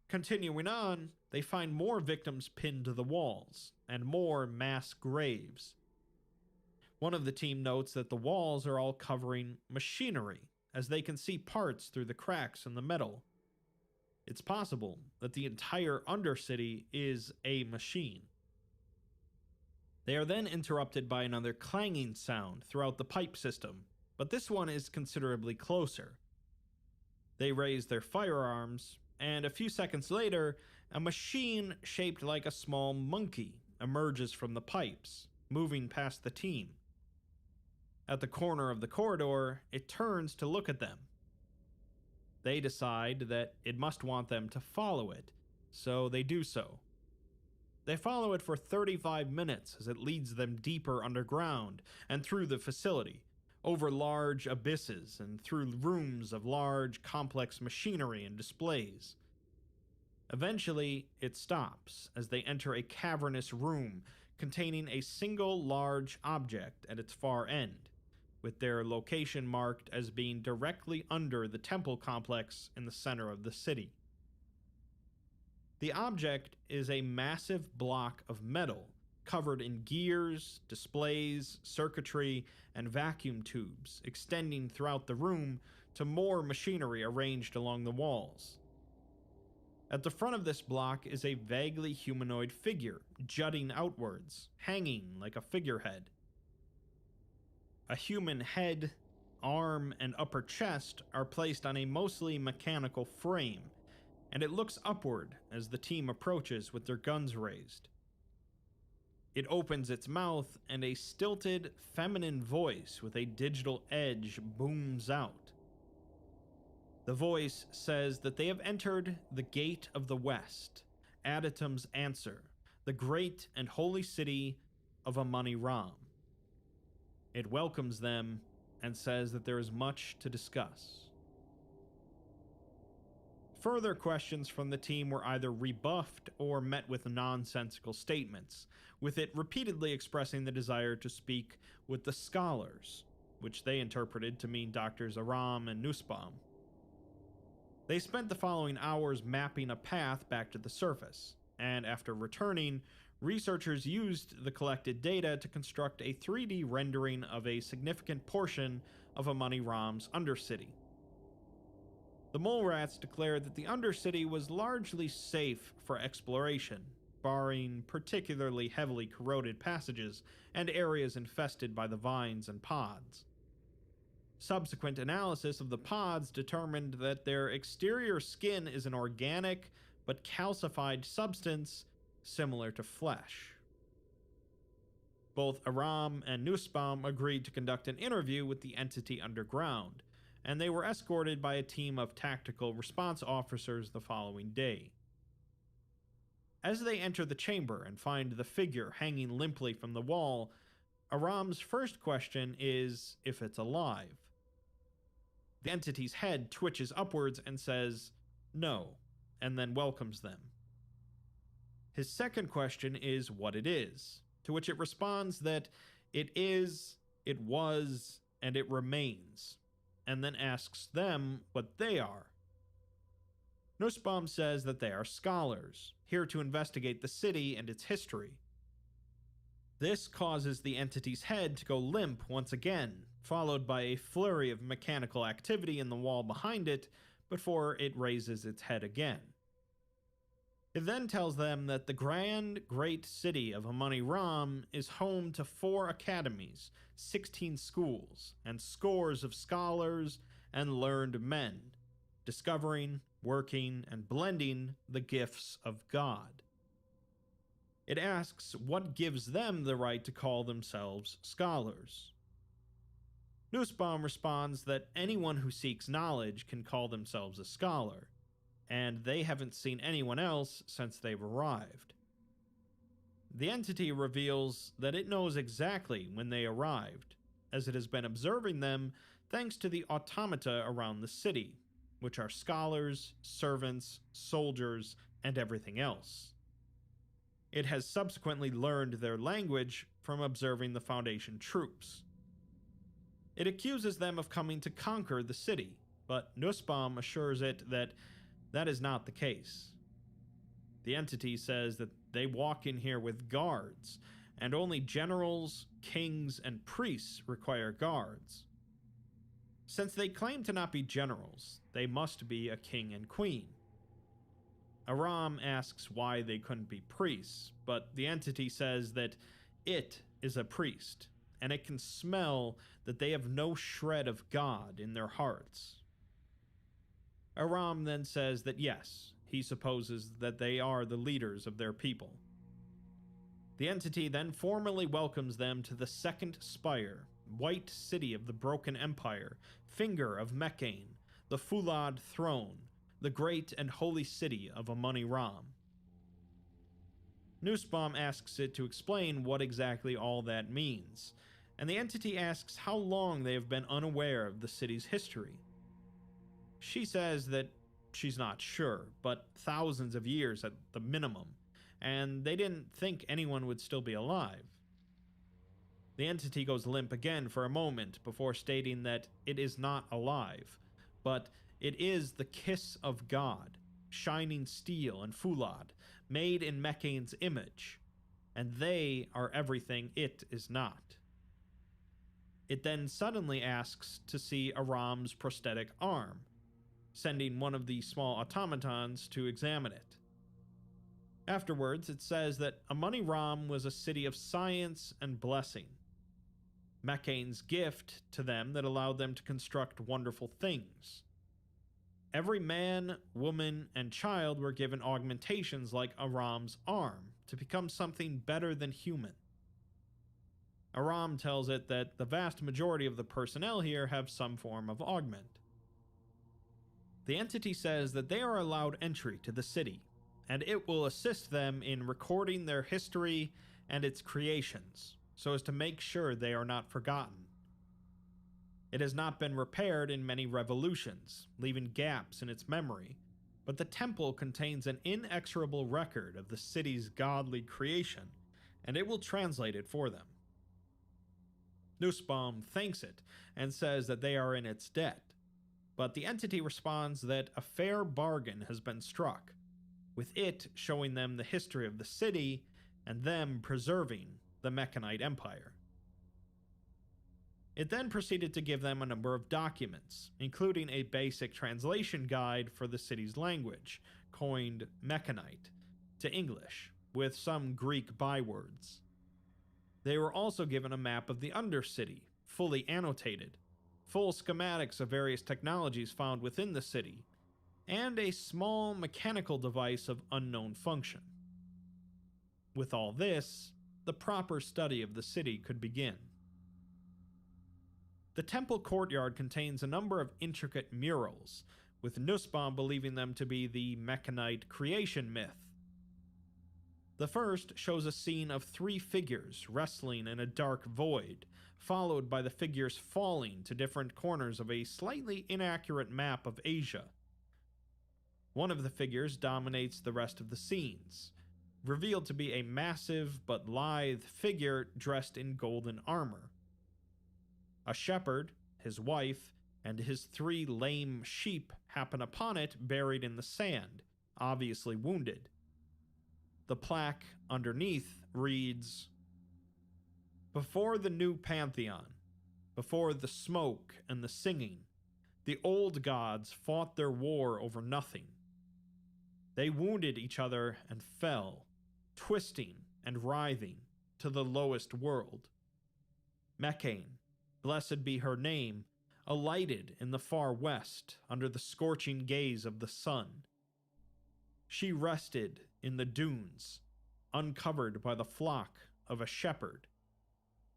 Continuing on, they find more victims pinned to the walls, and more mass graves. One of the team notes that the walls are all covering machinery, as they can see parts through the cracks in the metal. It's possible that the entire Undercity is a machine. They are then interrupted by another clanging sound throughout the pipe system, but this one is considerably closer. They raise their firearms, and a few seconds later, a machine shaped like a small monkey emerges from the pipes, moving past the team. At the corner of the corridor, it turns to look at them. They decide that it must want them to follow it, so they do so. They follow it for 35 minutes as it leads them deeper underground and through the facility, over large abysses and through rooms of large, complex machinery and displays. Eventually, it stops as they enter a cavernous room containing a single large object at its far end, with their location marked as being directly under the temple complex in the center of the city. The object is a massive block of metal covered in gears, displays, circuitry, and vacuum tubes extending throughout the room to more machinery arranged along the walls. At the front of this block is a vaguely humanoid figure jutting outwards, hanging like a figurehead. A human head, arm, and upper chest are placed on a mostly mechanical frame, and it looks upward as the team approaches with their guns raised. It opens its mouth, and a stilted, feminine voice with a digital edge booms out. The voice says that they have entered the Gate of the West, Adatum's answer, the great and holy city of Amani Ram. It welcomes them and says that there is much to discuss. Further questions from the team were either rebuffed or met with nonsensical statements, with it repeatedly expressing the desire to speak with the scholars, which they interpreted to mean Doctors Aram and Nussbaum. They spent the following hours mapping a path back to the surface, and after returning, researchers used the collected data to construct a 3D rendering of a significant portion of Amani Ram's Undercity. The mole rats declared that the Undercity was largely safe for exploration, barring particularly heavily corroded passages and areas infested by the vines and pods. Subsequent analysis of the pods determined that their exterior skin is an organic but calcified substance similar to flesh. Both Aram and Nussbaum agreed to conduct an interview with the entity underground, and they were escorted by a team of tactical response officers the following day. As they enter the chamber and find the figure hanging limply from the wall, Aram's first question is if it's alive. The entity's head twitches upwards and says, no, and then welcomes them. His second question is what it is, to which it responds that it is, it was, and it remains, and then asks them what they are. Nussbaum says that they are scholars, here to investigate the city and its history. This causes the entity's head to go limp once again, followed by a flurry of mechanical activity in the wall behind it before it raises its head again. It then tells them that the grand, great city of Amani Ram is home to 4 academies, 16 schools, and scores of scholars and learned men, discovering, working, and blending the gifts of God. It asks what gives them the right to call themselves scholars. Nussbaum responds that anyone who seeks knowledge can call themselves a scholar, and they haven't seen anyone else since they've arrived. The entity reveals that it knows exactly when they arrived, as it has been observing them thanks to the automata around the city, which are scholars, servants, soldiers, and everything else. It has subsequently learned their language from observing the Foundation troops. It accuses them of coming to conquer the city, but Nussbaum assures it that that is not the case. The entity says that they walk in here with guards, and only generals, kings, and priests require guards. Since they claim to not be generals, they must be a king and queen. Aram asks why they couldn't be priests, but the entity says that it is a priest, and it can smell that they have no shred of God in their hearts. Aram then says that yes, he supposes that they are the leaders of their people. The entity then formally welcomes them to the second spire, white city of the broken empire, finger of Megaman, the Fulad throne, the great and holy city of Amani Ram. Nussbaum asks it to explain what exactly all that means, and the entity asks how long they have been unaware of the city's history. She says that she's not sure, but thousands of years at the minimum, and they didn't think anyone would still be alive. The entity goes limp again for a moment before stating that it is not alive, but it is the kiss of God, shining steel and Fulad, made in Megaman's image, and they are everything it is not. It then suddenly asks to see Aram's prosthetic arm, sending one of the small automatons to examine it. Afterwards, it says that Amani Ram was a city of science and blessing, Megaman's gift to them that allowed them to construct wonderful things. Every man, woman, and child were given augmentations like Aram's arm to become something better than human. Aram tells it that the vast majority of the personnel here have some form of augment. The entity says that they are allowed entry to the city, and it will assist them in recording their history and its creations, so as to make sure they are not forgotten. It has not been repaired in many revolutions, leaving gaps in its memory, but the temple contains an inexorable record of the city's godly creation, and it will translate it for them. Nussbaum thanks it and says that they are in its debt, but the entity responds that a fair bargain has been struck, with it showing them the history of the city and them preserving the Mechanite Empire. It then proceeded to give them a number of documents, including a basic translation guide for the city's language, coined Mechanite, to English, with some Greek bywords. They were also given a map of the Undercity, fully annotated, full schematics of various technologies found within the city, and a small mechanical device of unknown function. With all this, the proper study of the city could begin. The temple courtyard contains a number of intricate murals, with Nussbaum believing them to be the Mechanite creation myth. The first shows a scene of 3 figures wrestling in a dark void, followed by the figures falling to different corners of a slightly inaccurate map of Asia. One of the figures dominates the rest of the scenes, revealed to be a massive but lithe figure dressed in golden armor. A shepherd, his wife, and his 3 lame sheep happen upon it buried in the sand, obviously wounded. The plaque underneath reads, "Before the new pantheon, before the smoke and the singing, the old gods fought their war over nothing. They wounded each other and fell, twisting and writhing, to the lowest world. Mecane, blessed be her name, alighted in the far west under the scorching gaze of the sun. She rested in the dunes, uncovered by the flock of a shepherd,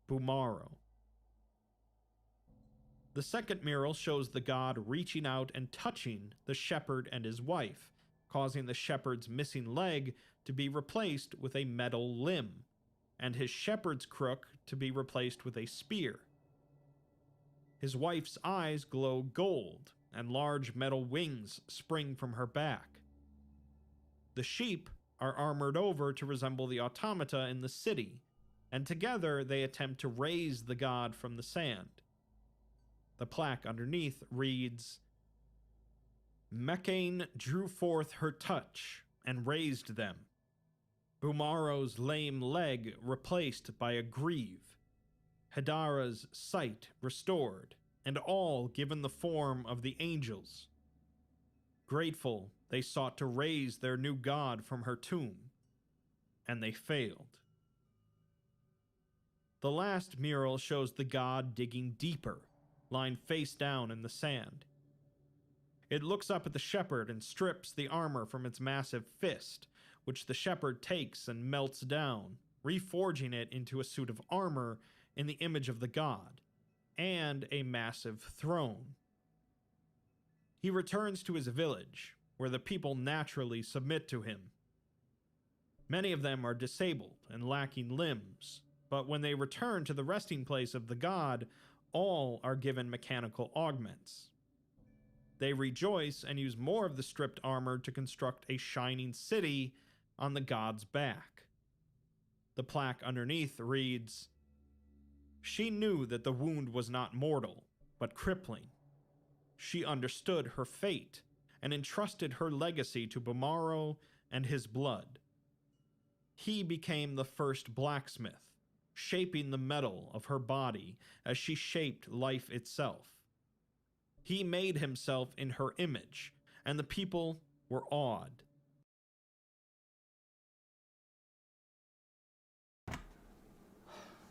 Bumaro." The second mural shows the god reaching out and touching the shepherd and his wife, causing the shepherd's missing leg to be replaced with a metal limb, and his shepherd's crook to be replaced with a spear. His wife's eyes glow gold, and large metal wings spring from her back. The sheep are armored over to resemble the automata in the city, and together they attempt to raise the god from the sand. The plaque underneath reads, "Mecane drew forth her touch and raised them. Bumaro's lame leg replaced by a greave. Hedara's sight restored, and all given the form of the angels. Grateful, they sought to raise their new god from her tomb, and they failed." The last mural shows the god digging deeper, lying face down in the sand. It looks up at the shepherd and strips the armor from its massive fist, which the shepherd takes and melts down, reforging it into a suit of armor in the image of the god, and a massive throne. He returns to his village, where the people naturally submit to him. Many of them are disabled and lacking limbs, but when they return to the resting place of the god, all are given mechanical augments. They rejoice and use more of the stripped armor to construct a shining city on the god's back. The plaque underneath reads, "She knew that the wound was not mortal, but crippling. She understood her fate and entrusted her legacy to Bumaro and his blood. He became the first blacksmith, shaping the metal of her body as she shaped life itself. He made himself in her image, and the people were awed."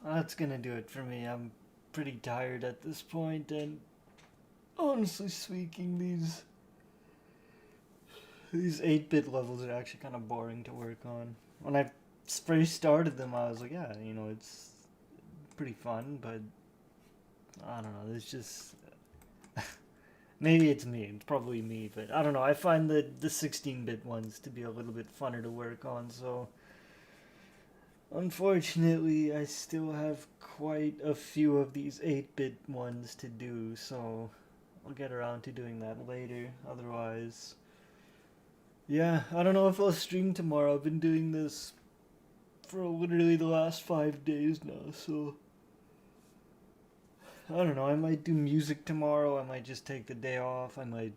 That's gonna do it for me. I'm pretty tired at this point, and honestly speaking, these 8-bit levels are actually kind of boring to work on. When I first started them, I was like, yeah, it's pretty fun, but I don't know, there's just Maybe it's me. It's probably me, but I don't know. I find the 16-bit ones to be a little bit funner to work on. So unfortunately, I still have quite a few of these 8-bit ones to do. So I'll get around to doing that later. Otherwise, yeah, I don't know if I'll stream tomorrow. I've been doing this for literally the last 5 days now, so I don't know. I might do music tomorrow. I might just take the day off. I might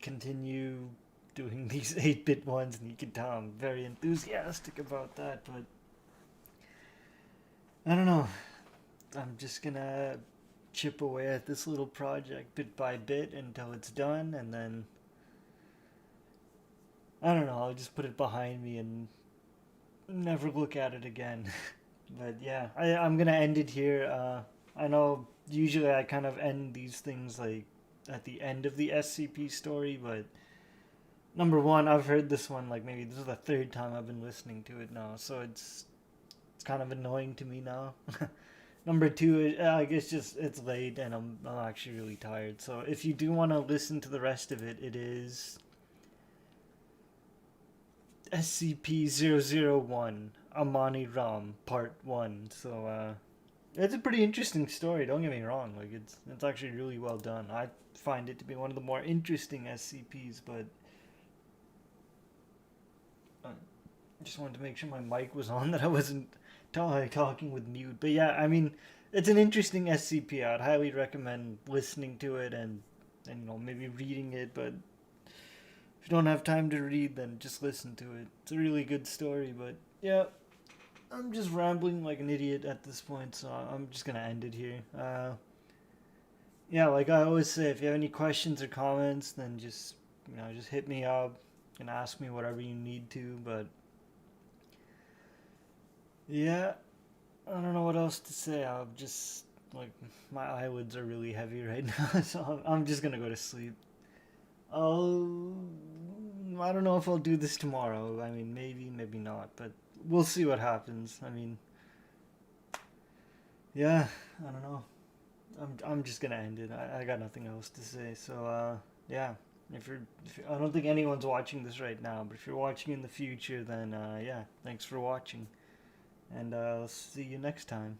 continue doing these 8-bit ones, and you can tell I'm very enthusiastic about that, but I don't know. I'm just gonna chip away at this little project bit by bit until it's done, and then I don't know, I'll just put it behind me and never look at it again. But yeah, I'm gonna end it here. I know usually I kind of end these things like at the end of the SCP story, but number one, I've heard this one like maybe this is the third time I've been listening to it now, so it's kind of annoying to me now. Number two, I guess just it's late and I'm actually really tired. So if you do want to listen to the rest of it, it is SCP-001 Amani Ram Part 1. So it's a pretty interesting story, don't get me wrong. Like it's actually really well done. I find it to be one of the more interesting SCPs, but I just wanted to make sure my mic was on, that I wasn't talking with mute. But yeah, I mean, it's an interesting SCP. I'd highly recommend listening to it and maybe reading it, but if you don't have time to read, then just listen to it. It's a really good story, but yeah, I'm just rambling like an idiot at this point, so I'm just gonna end it here. Yeah, like I always say, if you have any questions or comments, then just just hit me up and ask me whatever you need to. But yeah, I don't know what else to say. I'm just like my eyelids are really heavy right now, so I'm just gonna go to sleep. I don't know if I'll do this tomorrow. I mean, maybe not, but we'll see what happens. I mean, yeah, I don't know. I'm just gonna end it. I got nothing else to say. So yeah. I don't think anyone's watching this right now, but if you're watching in the future, then yeah, thanks for watching, and I'll see you next time.